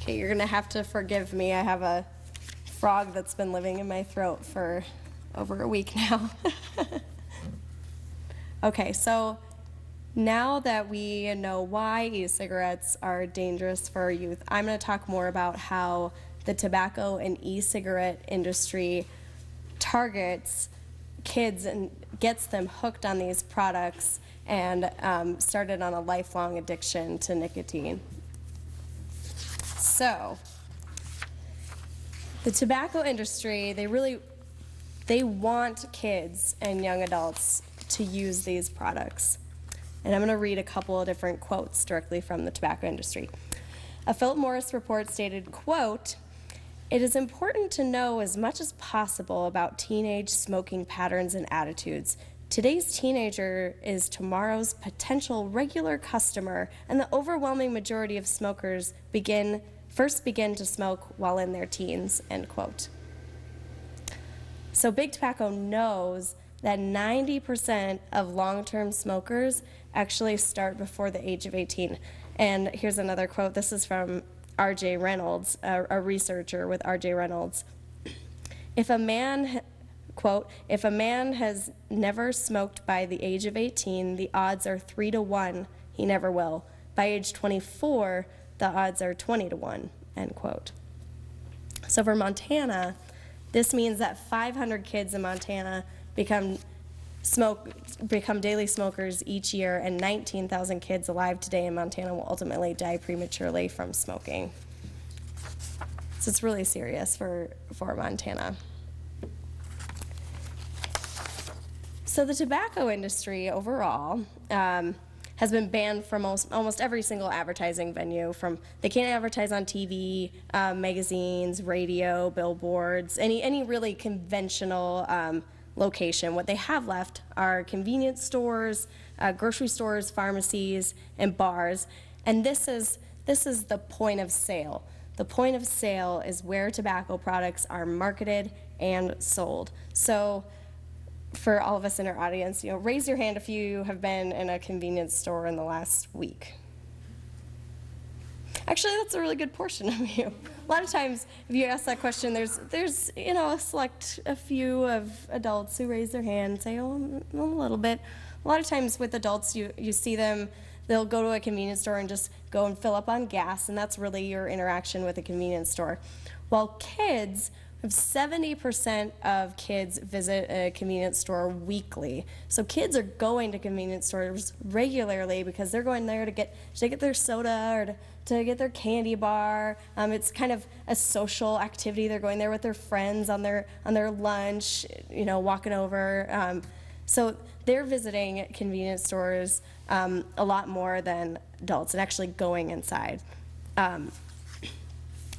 Okay, you're gonna have to forgive me. I have a frog that's been living in my throat for over a week now. Okay, so now that we know why e-cigarettes are dangerous for our youth, I'm going to talk more about how the tobacco and e-cigarette industry targets kids and gets them hooked on these products and started on a lifelong addiction to nicotine. So, the tobacco industry, they want kids and young adults to use these products. And I'm going to read a couple of different quotes directly from the tobacco industry. A Philip Morris report stated, quote, "It is important to know as much as possible about teenage smoking patterns and attitudes. Today's teenager is tomorrow's potential regular customer, and the overwhelming majority of smokers first begin to smoke while in their teens," end quote. So Big Tobacco knows that 90% of long-term smokers actually start before the age of 18. And here's another quote. This is from R.J. Reynolds, a researcher with R.J. Reynolds. Quote, "If a man has never smoked by the age of 18, the odds are 3-to-1 he never will. By age 24, the odds are 20-to-1, end quote. So for Montana, this means that 500 kids in Montana become daily smokers each year, and 19,000 kids alive today in Montana will ultimately die prematurely from smoking. So it's really serious for Montana. So the tobacco industry overall has been banned from almost every single advertising venue. They can't advertise on TV, magazines, radio, billboards, any really conventional location. What they have left are convenience stores, grocery stores, pharmacies, and bars. And this is the point of sale. The point of sale is where tobacco products are marketed and sold. So for all of us in our audience, raise your hand if you have been in a convenience store in the last week. Actually, that's a really good portion of you. A lot of times, if you ask that question, there's a few of adults who raise their hand and say, "Oh, a little bit." A lot of times with adults, you see them, they'll go to a convenience store and just go and fill up on gas, and that's really your interaction with a convenience store. While kids, 70% of kids visit a convenience store weekly. So kids are going to convenience stores regularly because they're going there to get their soda or to get their candy bar. It's kind of a social activity. They're going there with their friends on their lunch, walking over. So they're visiting convenience stores a lot more than adults and actually going inside.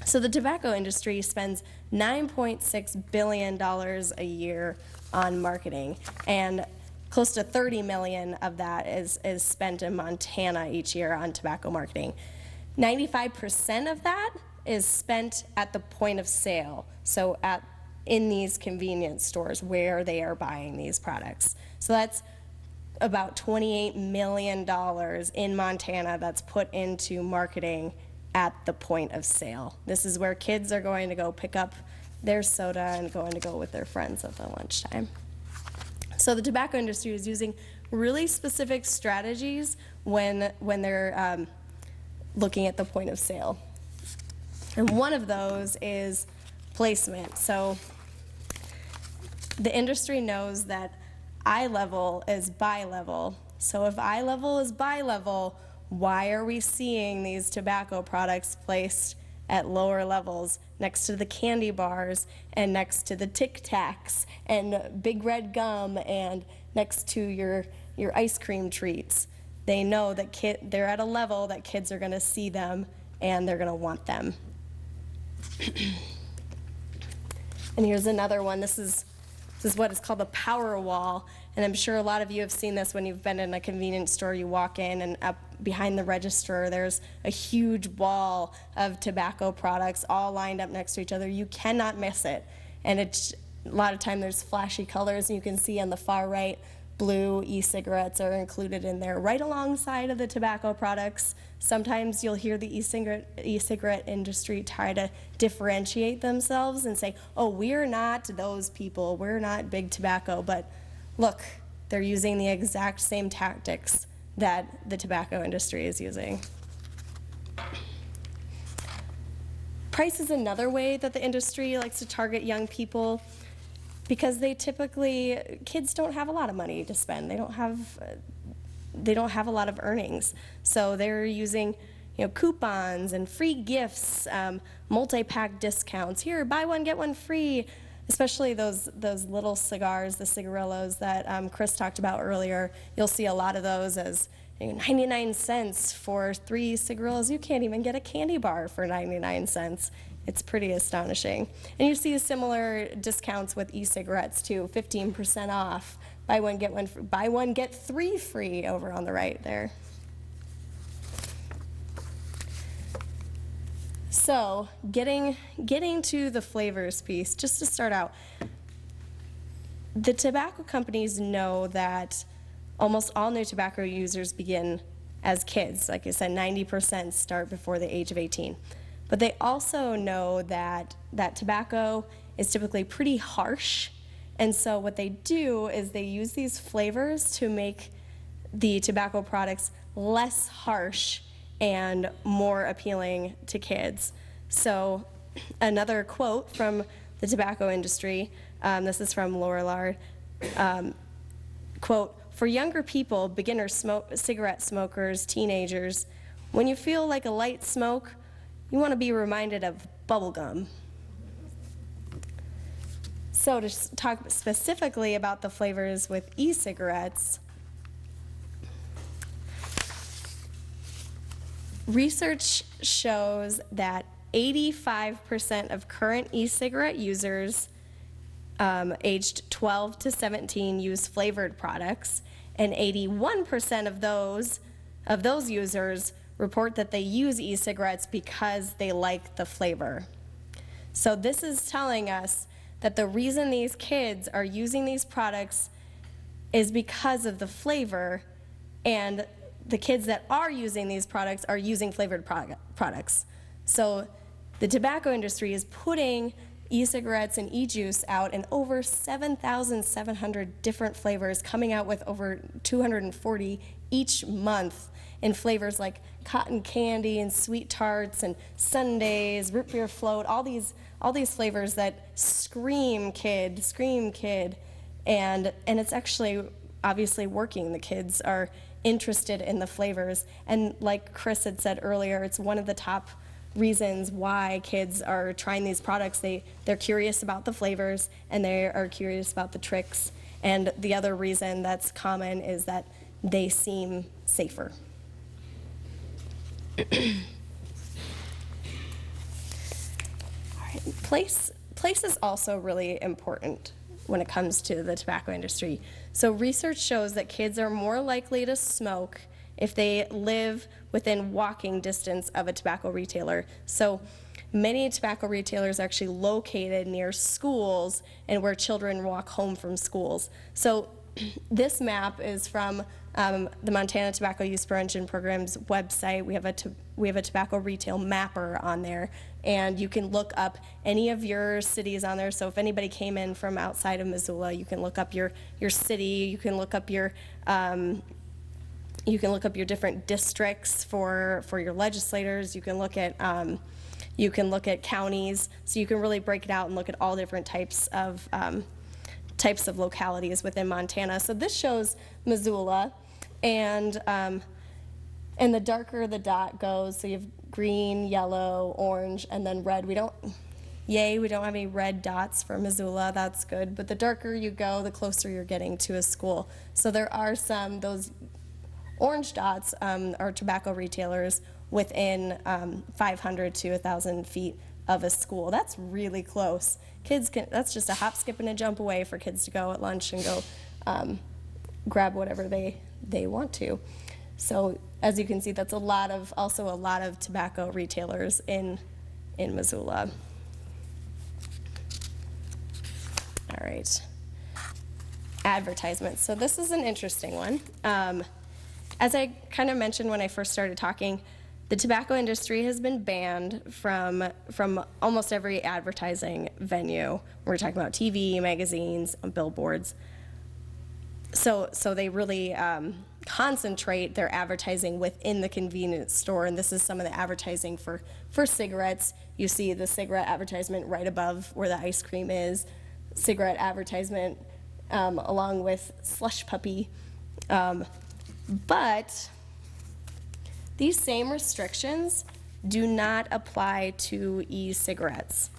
So the tobacco industry spends $9.6 billion a year on marketing, and close to $30 million of that is spent in Montana each year on tobacco marketing. 95% of that is spent at the point of sale, so in these convenience stores where they are buying these products. So that's about $28 million in Montana that's put into marketing at the point of sale. This is where kids are going to go pick up their soda and going to go with their friends at the lunchtime. So the tobacco industry is using really specific strategies when they're looking at the point of sale. And one of those is placement. So the industry knows that eye level is buy level. So if eye level is buy level, why are we seeing these tobacco products placed at lower levels next to the candy bars and next to the Tic Tacs and Big Red Gum and next to your ice cream treats? They know that they're at a level that kids are going to see them and they're going to want them. And here's another one. This is what is called the power wall. And I'm sure a lot of you have seen this when you've been in a convenience store. You walk in and up behind the register, there's a huge wall of tobacco products all lined up next to each other. You cannot miss it. And a lot of time there's flashy colors, and you can see on the far right, blue e-cigarettes are included in there right alongside of the tobacco products. Sometimes you'll hear the e-cigarette industry try to differentiate themselves and say, oh, we're not those people, we're not big tobacco, but look, they're using the exact same tactics that the tobacco industry is using. Price is another way that the industry likes to target young people, because kids don't have a lot of money to spend. They don't have a lot of earnings. So they're using coupons and free gifts, multi-pack discounts. Here, buy one, get one free. Especially those little cigars, the cigarillos that Chris talked about earlier. You'll see a lot of those as 99 cents for 3 cigarillos. You can't even get a candy bar for 99 cents. It's pretty astonishing. And you see similar discounts with e-cigarettes too, 15% off. Buy one, get one free. Buy one, get 3 free over on the right there. So getting to the flavors piece, just to start out, the tobacco companies know that almost all new tobacco users begin as kids. Like I said, 90% start before the age of 18. But they also know that tobacco is typically pretty harsh. And so what they do is they use these flavors to make the tobacco products less harsh and more appealing to kids. So another quote from the tobacco industry, this is from Laura Lard, quote, "For younger people, beginner cigarette smokers, teenagers, when you feel like a light smoke, you want to be reminded of bubble gum." So to talk specifically about the flavors with e-cigarettes, research shows that 85% of current e-cigarette users aged 12 to 17 use flavored products, and 81% of those users report that they use e-cigarettes because they like the flavor. So this is telling us that the reason these kids are using these products is because of the flavor, and the kids that are using these products are using flavored products. So the tobacco industry is putting e-cigarettes and e-juice out in over 7,700 different flavors, coming out with over 240 each month in flavors like cotton candy and sweet tarts and sundaes, root beer float, all these flavors that scream kid, and it's actually obviously working. The kids are interested in the flavors, and like Chris had said earlier, it's one of the top reasons why kids are trying these products. They're curious about the flavors, and they are curious about the tricks, and the other reason that's common is that they seem safer. All right. Place is also really important when it comes to the tobacco industry. So research shows that kids are more likely to smoke if they live within walking distance of a tobacco retailer. So many tobacco retailers are actually located near schools and where children walk home from schools. So this map is from the Montana Tobacco Use Prevention Program's website. We have a tobacco retail mapper on there, and you can look up any of your cities on there. So if anybody came in from outside of Missoula, you can look up your city. You can look up your different districts for your legislators. You can look at counties. So you can really break it out and look at all different types of localities within Montana. So this shows Missoula, and the darker the dot goes, so you have green, yellow, orange, and then red. We don't have any red dots for Missoula. That's good. But the darker you go, the closer you're getting to a school. So there are those orange dots are tobacco retailers within 500 to 1,000 feet of a school. That's really close. That's just a hop, skip, and a jump away for kids to go at lunch and go grab whatever they want to. So as you can see, that's also a lot of tobacco retailers in Missoula. All right. Advertisements. So this is an interesting one. As I kind of mentioned when I first started talking, the tobacco industry has been banned from almost every advertising venue. We're talking about TV, magazines, billboards. So they really concentrate their advertising within the convenience store, and this is some of the advertising for cigarettes. You see the cigarette advertisement right above where the ice cream is, cigarette advertisement along with Slush Puppy. But these same restrictions do not apply to e-cigarettes.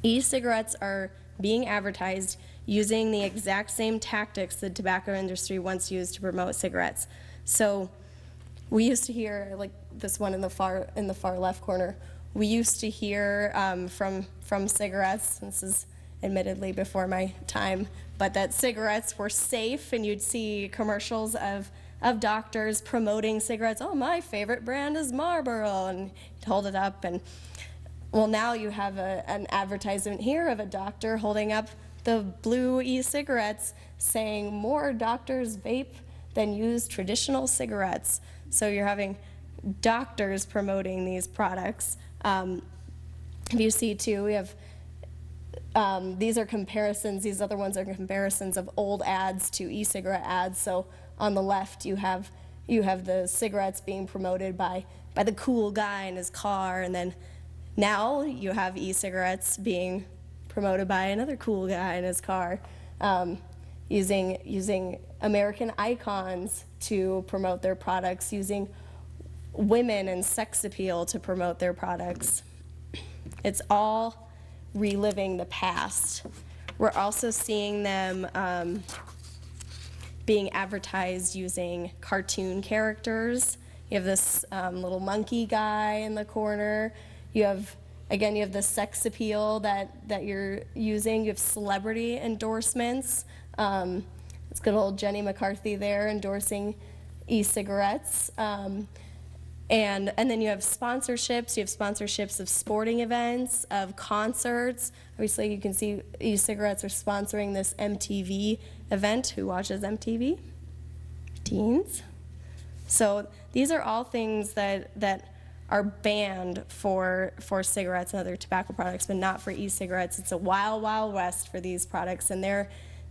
E-cigarettes are being advertised using the exact same tactics the tobacco industry once used to promote cigarettes. So we used to hear, like this one in the far left corner, we used to hear from cigarettes, this is admittedly before my time, but that cigarettes were safe, and you'd see commercials of doctors promoting cigarettes. Oh, my favorite brand is Marlboro, and you'd hold it up, and well, now you have an advertisement here of a doctor holding up the blue e-cigarettes saying more doctors vape than use traditional cigarettes. So you're having doctors promoting these products. If you see too, we have these are comparisons. These other ones are comparisons of old ads to e-cigarette ads. So on the left, you have the cigarettes being promoted by the cool guy in his car, and then now you have e-cigarettes being promoted by another cool guy in his car, using American icons to promote their products, using women and sex appeal to promote their products. It's all reliving the past. We're also seeing them being advertised using cartoon characters. You have this little monkey guy in the corner. You have the sex appeal that you're using. You have celebrity endorsements. It's good old Jenny McCarthy there endorsing e-cigarettes. And then you have sponsorships. You have sponsorships of sporting events, of concerts. Obviously, you can see e-cigarettes are sponsoring this MTV event. Who watches MTV? Teens. So these are all things that are banned for cigarettes and other tobacco products, but not for e-cigarettes. It's a wild, wild west for these products, and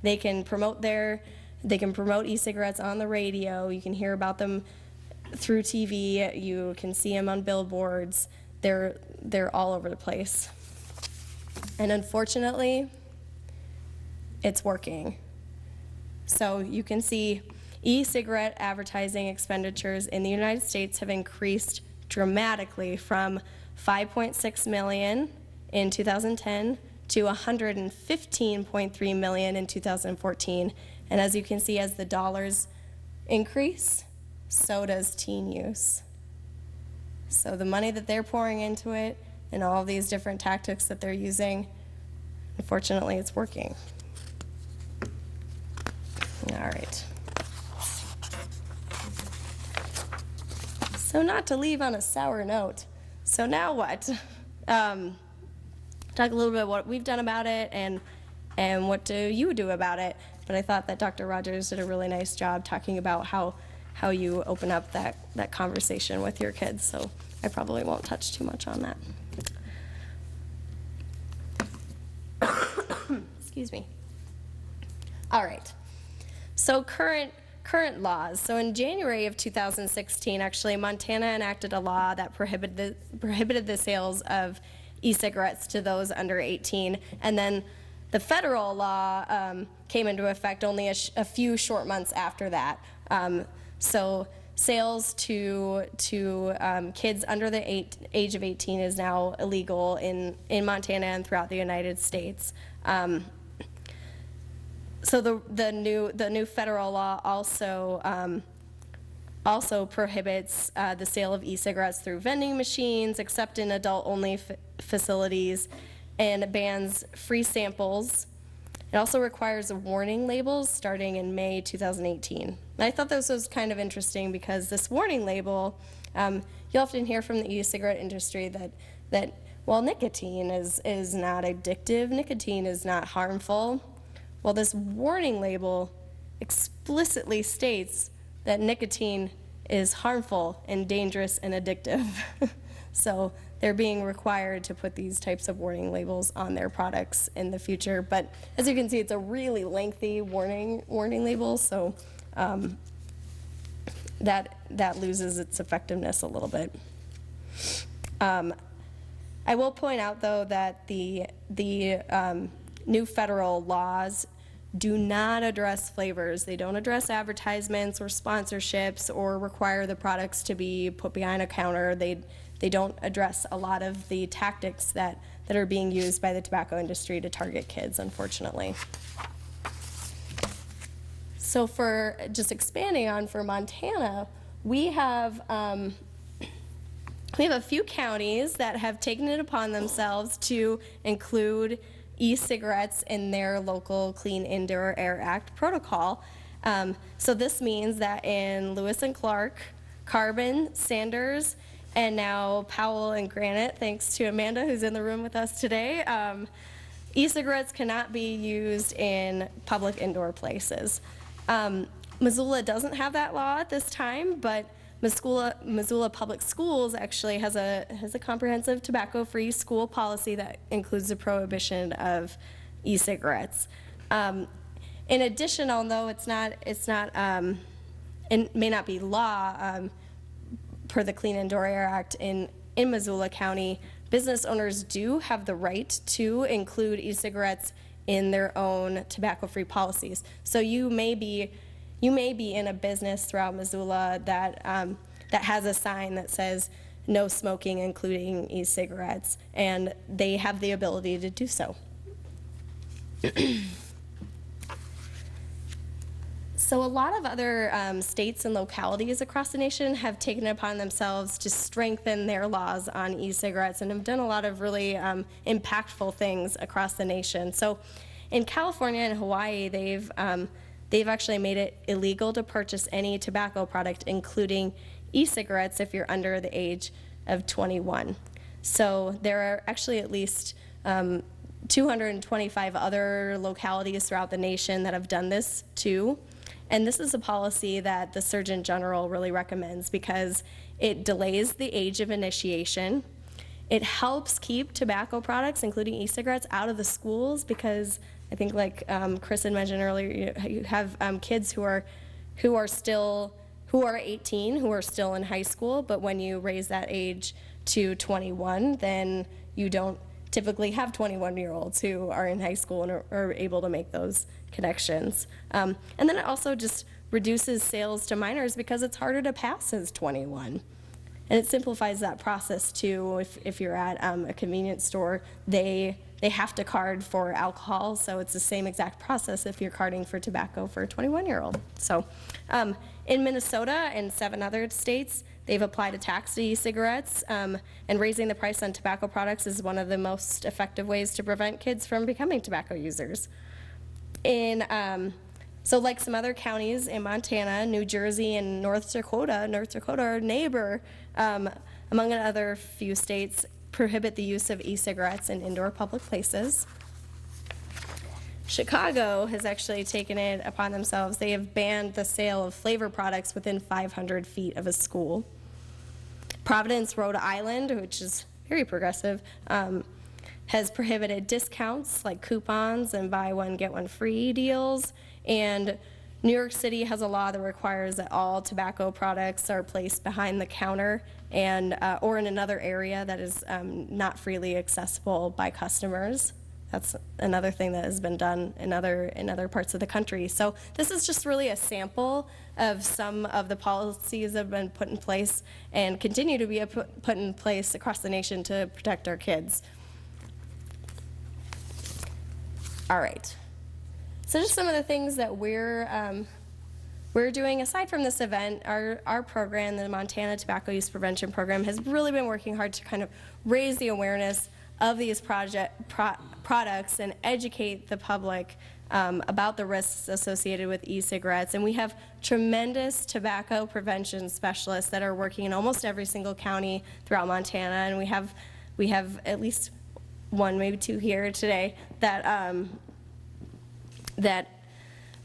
they can promote e-cigarettes on the radio. You can hear about them through TV. You can see them on billboards. They're all over the place. And unfortunately, it's working. So you can see e-cigarette advertising expenditures in the United States have increased dramatically from $5.6 million in 2010 to $115.3 million in 2014. And as you can see, as the dollars increase, so does teen use. So the money that they're pouring into it and all of these different tactics that they're using, unfortunately, it's working. All right. So not to leave on a sour note. So now what? Talk a little bit about what we've done about it and what do you do about it. But I thought that Dr. Rogers did a really nice job talking about how you open up that conversation with your kids. So I probably won't touch too much on that. Excuse me. All right. So current laws. So in January of 2016, actually, Montana enacted a law that prohibited the sales of e-cigarettes to those under 18, and then the federal law came into effect only a few short months after that. So sales to kids under the age of 18 is now illegal in Montana and throughout the United States. So the new federal law also prohibits the sale of e-cigarettes through vending machines, except in adult-only facilities, and it bans free samples. It also requires warning labels starting in May 2018. And I thought this was kind of interesting because this warning label, you often hear from the e-cigarette industry that well, nicotine is not addictive, nicotine is not harmful. Well, this warning label explicitly states that nicotine is harmful and dangerous and addictive. So they're being required to put these types of warning labels on their products in the future. But as you can see, it's a really lengthy warning label, so that loses its effectiveness a little bit. I will point out, though, that the new federal laws do not address flavors. They don't address advertisements or sponsorships or require the products to be put behind a counter. They don't address a lot of the tactics that are being used by the tobacco industry to target kids, unfortunately. So for just expanding on for Montana, we have a few counties that have taken it upon themselves to include e-cigarettes in their local Clean Indoor Air Act protocol. So this means that in Lewis and Clark, Carbon, Sanders, and now Powell and Granite, thanks to Amanda who's in the room with us today, e-cigarettes cannot be used in public indoor places. Missoula doesn't have that law at this time, but Missoula Public Schools actually has a comprehensive tobacco-free school policy that includes the prohibition of e-cigarettes. In addition, although it may not be law per the Clean Indoor Air Act in Missoula County, business owners do have the right to include e-cigarettes in their own tobacco-free policies. So you may be in a business throughout Missoula that has a sign that says no smoking, including e-cigarettes, and they have the ability to do so. So a lot of other states and localities across the nation have taken it upon themselves to strengthen their laws on e-cigarettes and have done a lot of really impactful things across the nation. So in California and Hawaii, they've actually made it illegal to purchase any tobacco product, including e-cigarettes, if you're under the age of 21. So there are actually at least 225 other localities throughout the nation that have done this too. And this is a policy that the Surgeon General really recommends because it delays the age of initiation. It helps keep tobacco products, including e-cigarettes, out of the schools because I think, like Chris had mentioned earlier, you have kids who are 18, who are still in high school, but when you raise that age to 21, then you don't typically have 21-year-olds who are in high school and are able to make those connections. And then it also just reduces sales to minors because it's harder to pass as 21. And it simplifies that process too. If you're at a convenience store, they have to card for alcohol, so it's the same exact process if you're carding for tobacco for a 21-year-old. So in Minnesota and 7 other states, they've applied a tax to e-cigarettes, and raising the price on tobacco products is one of the most effective ways to prevent kids from becoming tobacco users. So like some other counties in Montana, New Jersey, and North Dakota, our neighbor, among other few states, prohibit the use of e-cigarettes in indoor public places. Chicago has actually taken it upon themselves. They have banned the sale of flavor products within 500 feet of a school. Providence, Rhode Island, which is very progressive, has prohibited discounts like coupons and buy one, get one free deals. And New York City has a law that requires that all tobacco products are placed behind the counter and or in another area that is not freely accessible by customers. That's another thing that has been done in other parts of the country. So this is just really a sample of some of the policies that have been put in place and continue to be put in place across the nation to protect our kids. All right. So just some of the things that we're doing aside from this event. Our program, the Montana Tobacco Use Prevention Program, has really been working hard to kind of raise the awareness of these products and educate the public about the risks associated with e-cigarettes. And we have tremendous tobacco prevention specialists that are working in almost every single county throughout Montana, and we have at least one, maybe two here today that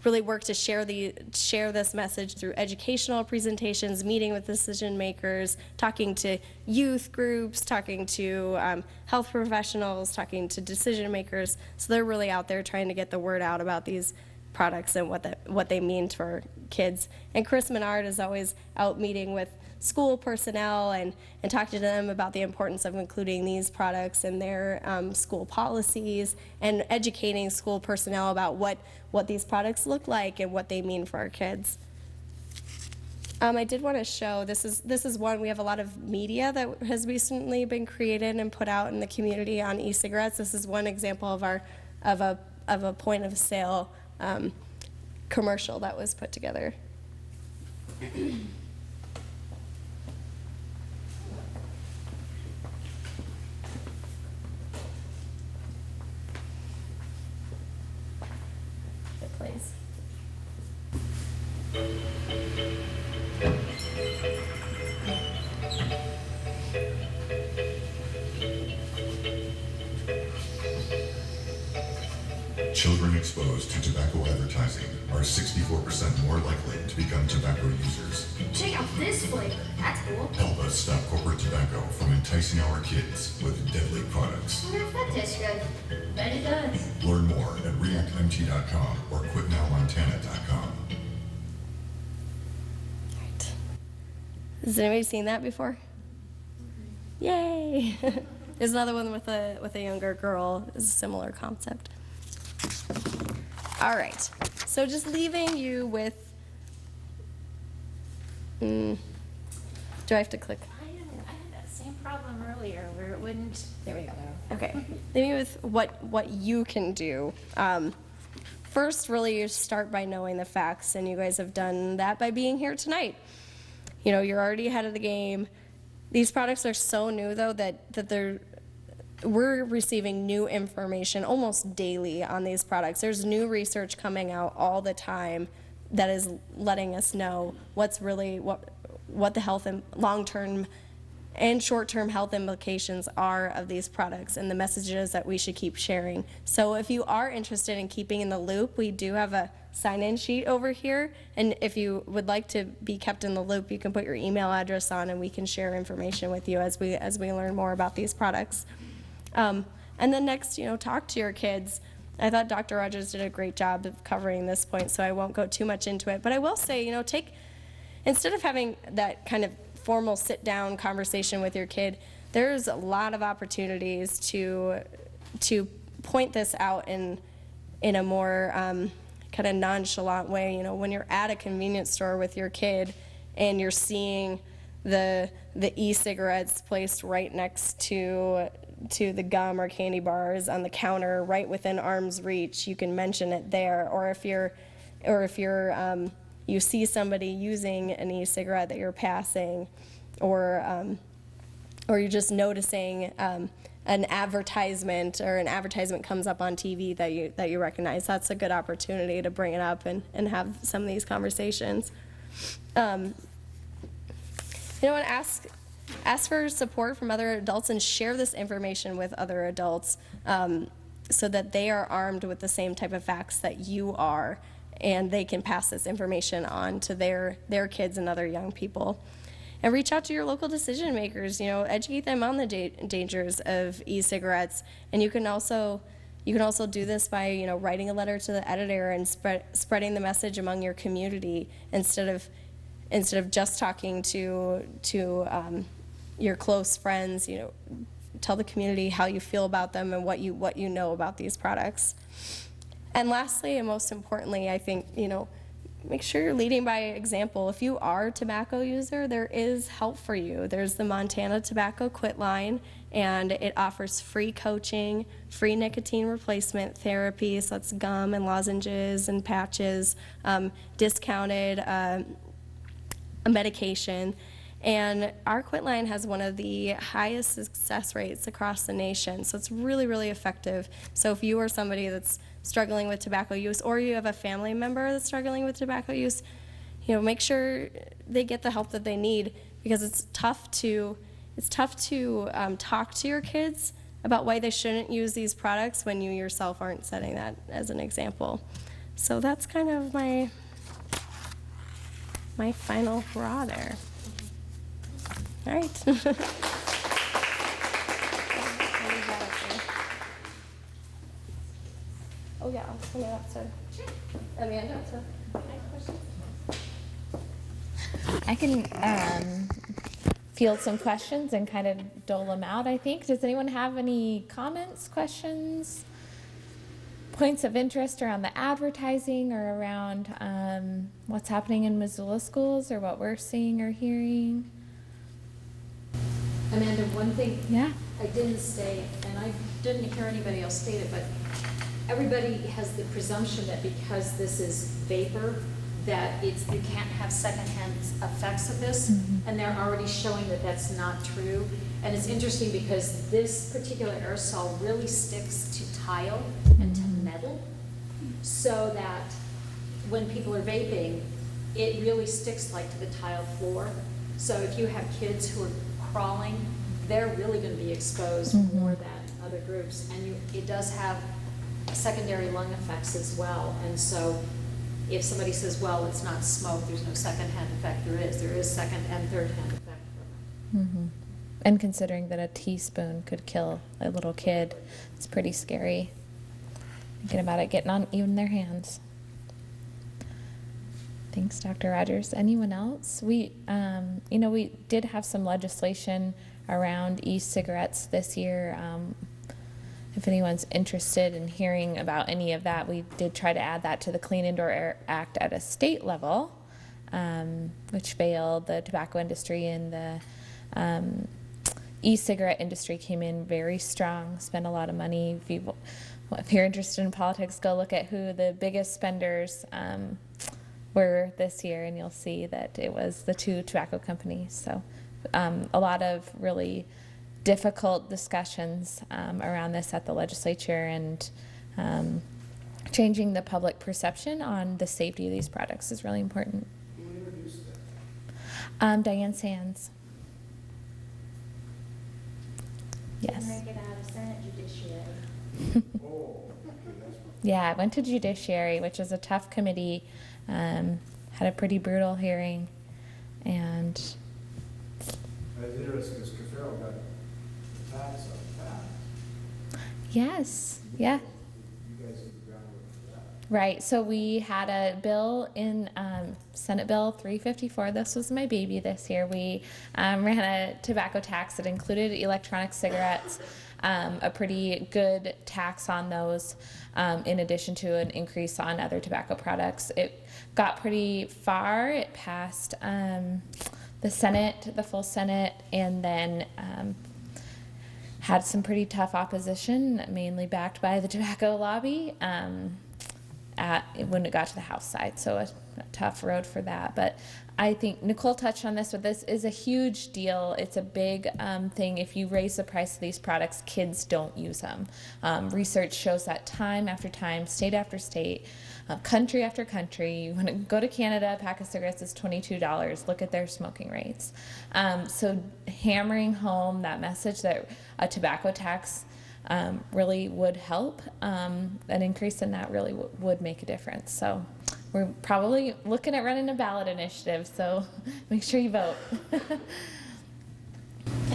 really work to share this message through educational presentations, meeting with decision makers, talking to youth groups, talking to health professionals, talking to decision makers. So they're really out there trying to get the word out about these products and what they mean for kids. And Chris Menard is always out meeting with school personnel and talking to them about the importance of including these products in their school policies and educating school personnel about what these products look like and what they mean for our kids. I did want to show, this is one, we have a lot of media that has recently been created and put out in the community on e-cigarettes. This is one example of a point of sale commercial that was put together. It plays. Children exposed to tobacco advertising are 64% more likely to become tobacco users. Check out this flavor. That's cool. Help us stop corporate tobacco from enticing our kids with deadly products. I wonder if that tastes good. Bet it does. Learn more at reactmt.com or quitnowmontana.com. Right. Has anybody seen that before? Yay! There's another one with a younger girl. It's a similar concept. All right, so just leaving you with, do I have to click? I had that same problem earlier where it wouldn't, there we go. Okay, leaving you with what you can do. First, really, you start by knowing the facts, and you guys have done that by being here tonight. You know, you're already ahead of the game. These products are so new, though, that we're receiving new information almost daily on these products. There's new research coming out all the time that is letting us know what's really what the health and long-term and short-term health implications are of these products and the messages that we should keep sharing. So if you are interested in keeping in the loop, we do have a sign-in sheet over here, and if you would like to be kept in the loop, you can put your email address on and we can share information with you as we learn more about these products. And then next, talk to your kids. I thought Dr. Rogers did a great job of covering this point, so I won't go too much into it. But I will say, instead of having that kind of formal sit-down conversation with your kid, there's a lot of opportunities to point this out in a more kind of nonchalant way. When you're at a convenience store with your kid and you're seeing the e-cigarettes placed right next to the gum or candy bars on the counter right within arm's reach, you can mention it there. Or if you see somebody using an e-cigarette that you're passing, or you're just noticing an advertisement, or an advertisement comes up on TV that you recognize, that's a good opportunity to bring it up and have some of these conversations. And ask for support from other adults and share this information with other adults so that they are armed with the same type of facts that you are, and they can pass this information on to their kids and other young people. And reach out to your local decision makers, educate them on the dangers of e-cigarettes. And you can also do this by, writing a letter to the editor and spreading the message among your community instead of just talking to your close friends. Tell the community how you feel about them and what you know about these products. And lastly, and most importantly, I think, make sure you're leading by example. If you are a tobacco user, there is help for you. There's the Montana Tobacco Quit Line, and it offers free coaching, free nicotine replacement therapy, so that's gum and lozenges and patches, discounted medication. And our Quit Line has one of the highest success rates across the nation, so it's really, really effective. So if you are somebody that's struggling with tobacco use, or you have a family member that's struggling with tobacco use, make sure they get the help that they need, because it's tough to talk to your kids about why they shouldn't use these products when you yourself aren't setting that as an example. So that's kind of my final hurrah there. All right. Oh yeah, I'll send it up to Amanda. I can field some questions and kind of dole them out, I think. Does anyone have any comments, questions, points of interest around the advertising or around what's happening in Missoula schools or what we're seeing or hearing? Amanda, one thing Yeah. I didn't say, and I didn't hear anybody else state it, but everybody has the presumption that because this is vapor, that you can't have secondhand effects of this, and they're already showing that that's not true. And it's interesting because this particular aerosol really sticks to tile and to metal, so that when people are vaping, it really sticks like to the tile floor. So if you have kids who are crawling, they're really going to be exposed more than other groups. And it does have secondary lung effects as well. And so if somebody says, well, it's not smoke, there's no secondhand effect, there is second and third hand effect from it. And considering that a teaspoon could kill a little kid, it's pretty scary. Thinking about it getting on even their hands. Thanks, Dr. Rogers. Anyone else? We did have some legislation around e-cigarettes this year. If anyone's interested in hearing about any of that, we did try to add that to the Clean Indoor Air Act at a state level, which failed. The tobacco industry and the e-cigarette industry came in very strong, spent a lot of money. If you're interested in politics, go look at who the biggest spenders were this year, and you'll see that it was the two tobacco companies. So a lot of really difficult discussions around this at the legislature, and changing the public perception on the safety of these products is really important. Who introduced that? Diane Sands. Yes. Make it out of Senate Judiciary. Oh, okay, that's what. Yeah, I went to Judiciary, which is a tough committee. Had a pretty brutal hearing, and That's interesting, because Cafaro got the tax on that. yes, yeah. You guys did the groundwork for that. Right, so we had a bill in Senate Bill 354. This was my baby this year. We ran a tobacco tax that included electronic cigarettes, a pretty good tax on those, in addition to an increase on other tobacco products. It got pretty far. It passed the Senate, the full Senate, and then had some pretty tough opposition, mainly backed by the tobacco lobby. When it got to the House side, so a tough road for that. But I think Nicole touched on this, but this is a huge deal. It's a big thing. If you raise the price of these products, kids don't use them. Research shows that time after time, state after state, country after country. You want to go to Canada, a pack of cigarettes is $22. Look at their smoking rates. So hammering home that message that a tobacco tax really would help. An increase in that really would make a difference. So we're probably looking at running a ballot initiative, so make sure you vote. And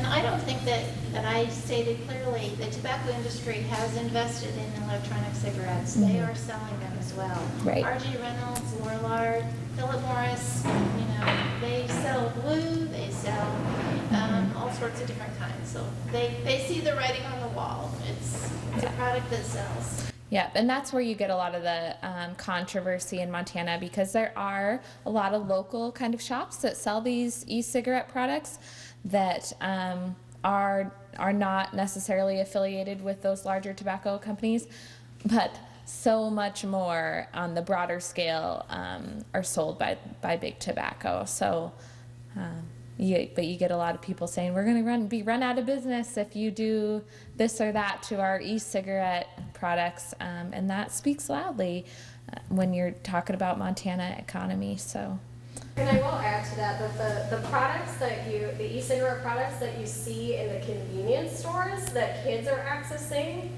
I don't think that I stated clearly, the tobacco industry has invested in electronic cigarettes. They are selling them as well. Right. R.G. Reynolds, Lorillard, Philip Morris, they sell glue, they sell all sorts of different kinds. So they see the writing on the wall. It's a product that sells. Yeah, and that's where you get a lot of the controversy in Montana, because there are a lot of local kind of shops that sell these e-cigarette products that are not necessarily affiliated with those larger tobacco companies, but so much more on the broader scale are sold by big tobacco. So, but you get a lot of people saying we're going to be run out of business if you do this or that to our e-cigarette products, and that speaks loudly when you're talking about Montana economy. So. And I will add to that the products the e-cigarette products that you see in the convenience stores that kids are accessing,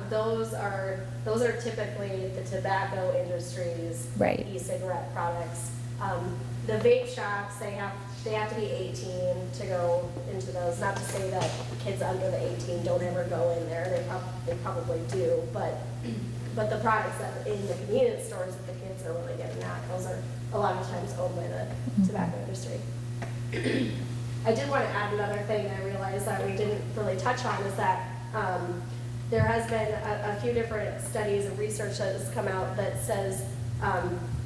those are typically the tobacco industry's e-cigarette products. The vape shops, they have to be 18 to go into those. Not to say that kids under the 18 don't ever go in there. They probably do, but the products that are in the convenience stores that the kids are really getting at, those are a lot of times owned by the tobacco industry. I did want to add another thing I realized that we didn't really touch on is that there has been a few different studies and research that has come out that says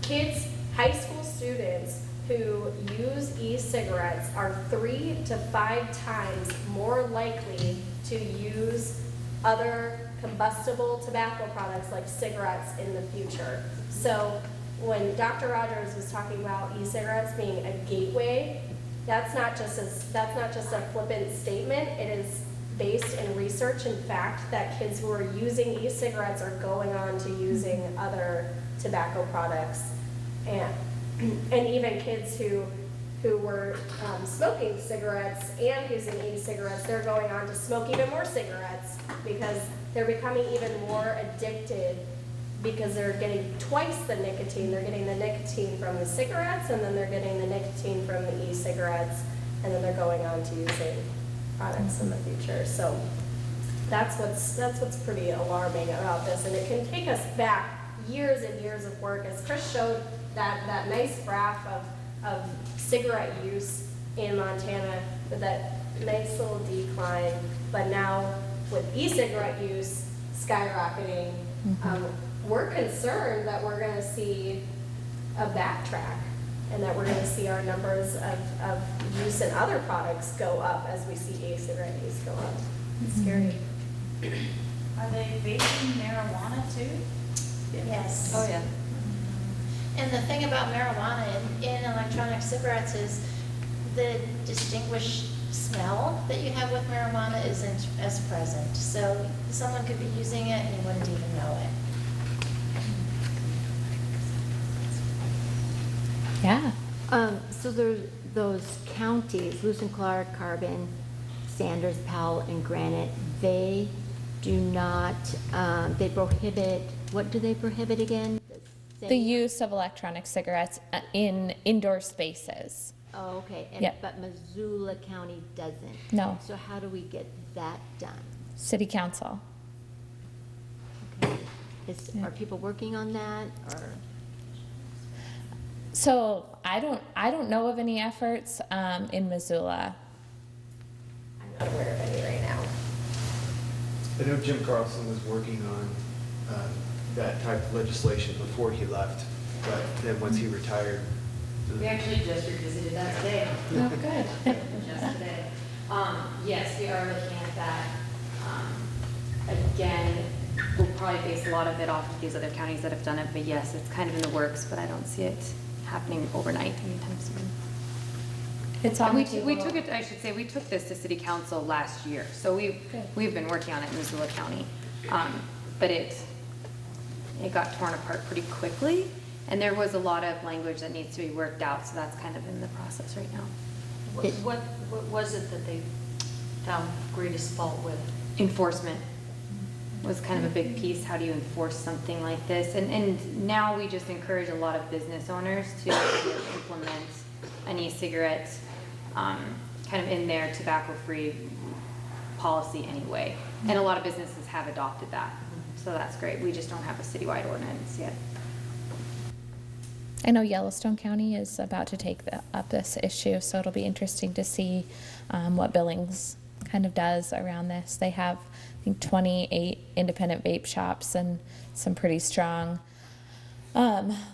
kids, high school students who use e-cigarettes are 3 to 5 times more likely to use other combustible tobacco products like cigarettes in the future. So when Dr. Rogers was talking about e-cigarettes being a gateway, that's not just a flippant statement. It is based in research and fact that kids who are using e-cigarettes are going on to using other tobacco products, and even kids who were smoking cigarettes and using e-cigarettes, they're going on to smoke even more cigarettes because they're becoming even more addicted because they're getting twice the nicotine. They're getting the nicotine from the cigarettes, and then they're getting the nicotine from the e-cigarettes, and then they're going on to using products in the future. So that's what's pretty alarming about this, and it can take us back years and years of work. As Chris showed that nice graph of cigarette use in Montana with that nice little decline, but now with e-cigarette use skyrocketing, we're concerned that we're going to see a backtrack and that we're going to see our numbers of use in other products go up as we see e-cigarette use go up. It's scary. Are they vaping marijuana too? Yes. Oh, yeah. And the thing about marijuana in electronic cigarettes is the distinguished smell that you have with marijuana isn't as present. So someone could be using it and you wouldn't even know it. Yeah. So there's those counties, Lewis and Clark, Carbon, Sanders, Powell, and Granite, they do not, they prohibit, what do they prohibit again? The use of electronic cigarettes in indoor spaces. Oh, okay. But Missoula County doesn't. No. So how do we get that done? City council. Okay. Are people working on that, or? So I don't know of any efforts in Missoula. I'm not aware of any right now. I know Jim Carlson was working on that type of legislation before he left, but then once he retired. We actually just revisited that today. Oh, good. Just today. Yes, we are looking at that. Again, we'll probably base a lot of it off of these other counties that have done it, but yes, it's kind of in the works, but I don't see it happening overnight anytime soon. It's And on we, the table. we took it, I should say, we took this to city council last year, so we've been working on it in Missoula County. But it got torn apart pretty quickly, and there was a lot of language that needs to be worked out, so that's kind of in the process right now. What was it that they found greatest fault with? Enforcement was kind of a big piece. How do you enforce something like this? And now we just encourage a lot of business owners to implement an e-cigarette kind of in their tobacco-free policy anyway. And a lot of businesses have adopted that. So that's great. We just don't have a citywide ordinance yet. I know Yellowstone County is about to take up this issue, so it'll be interesting to see what Billings kind of does around this. They have, I think, 28 independent vape shops and some pretty strong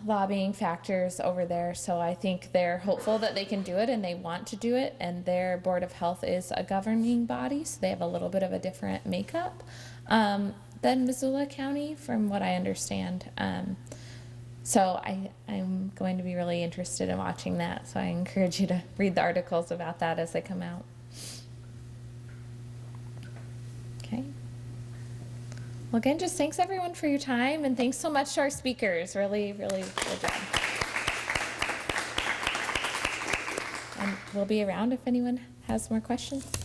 lobbying factors over there. So I think they're hopeful that they can do it, and they want to do it. And their Board of Health is a governing body, so they have a little bit of a different makeup than Missoula County, from what I understand. So I'm going to be really interested in watching that. So I encourage you to read the articles about that as they come out. Okay. Well, again, just thanks everyone for your time, and thanks so much to our speakers. Really, really good job. And we'll be around if anyone has more questions.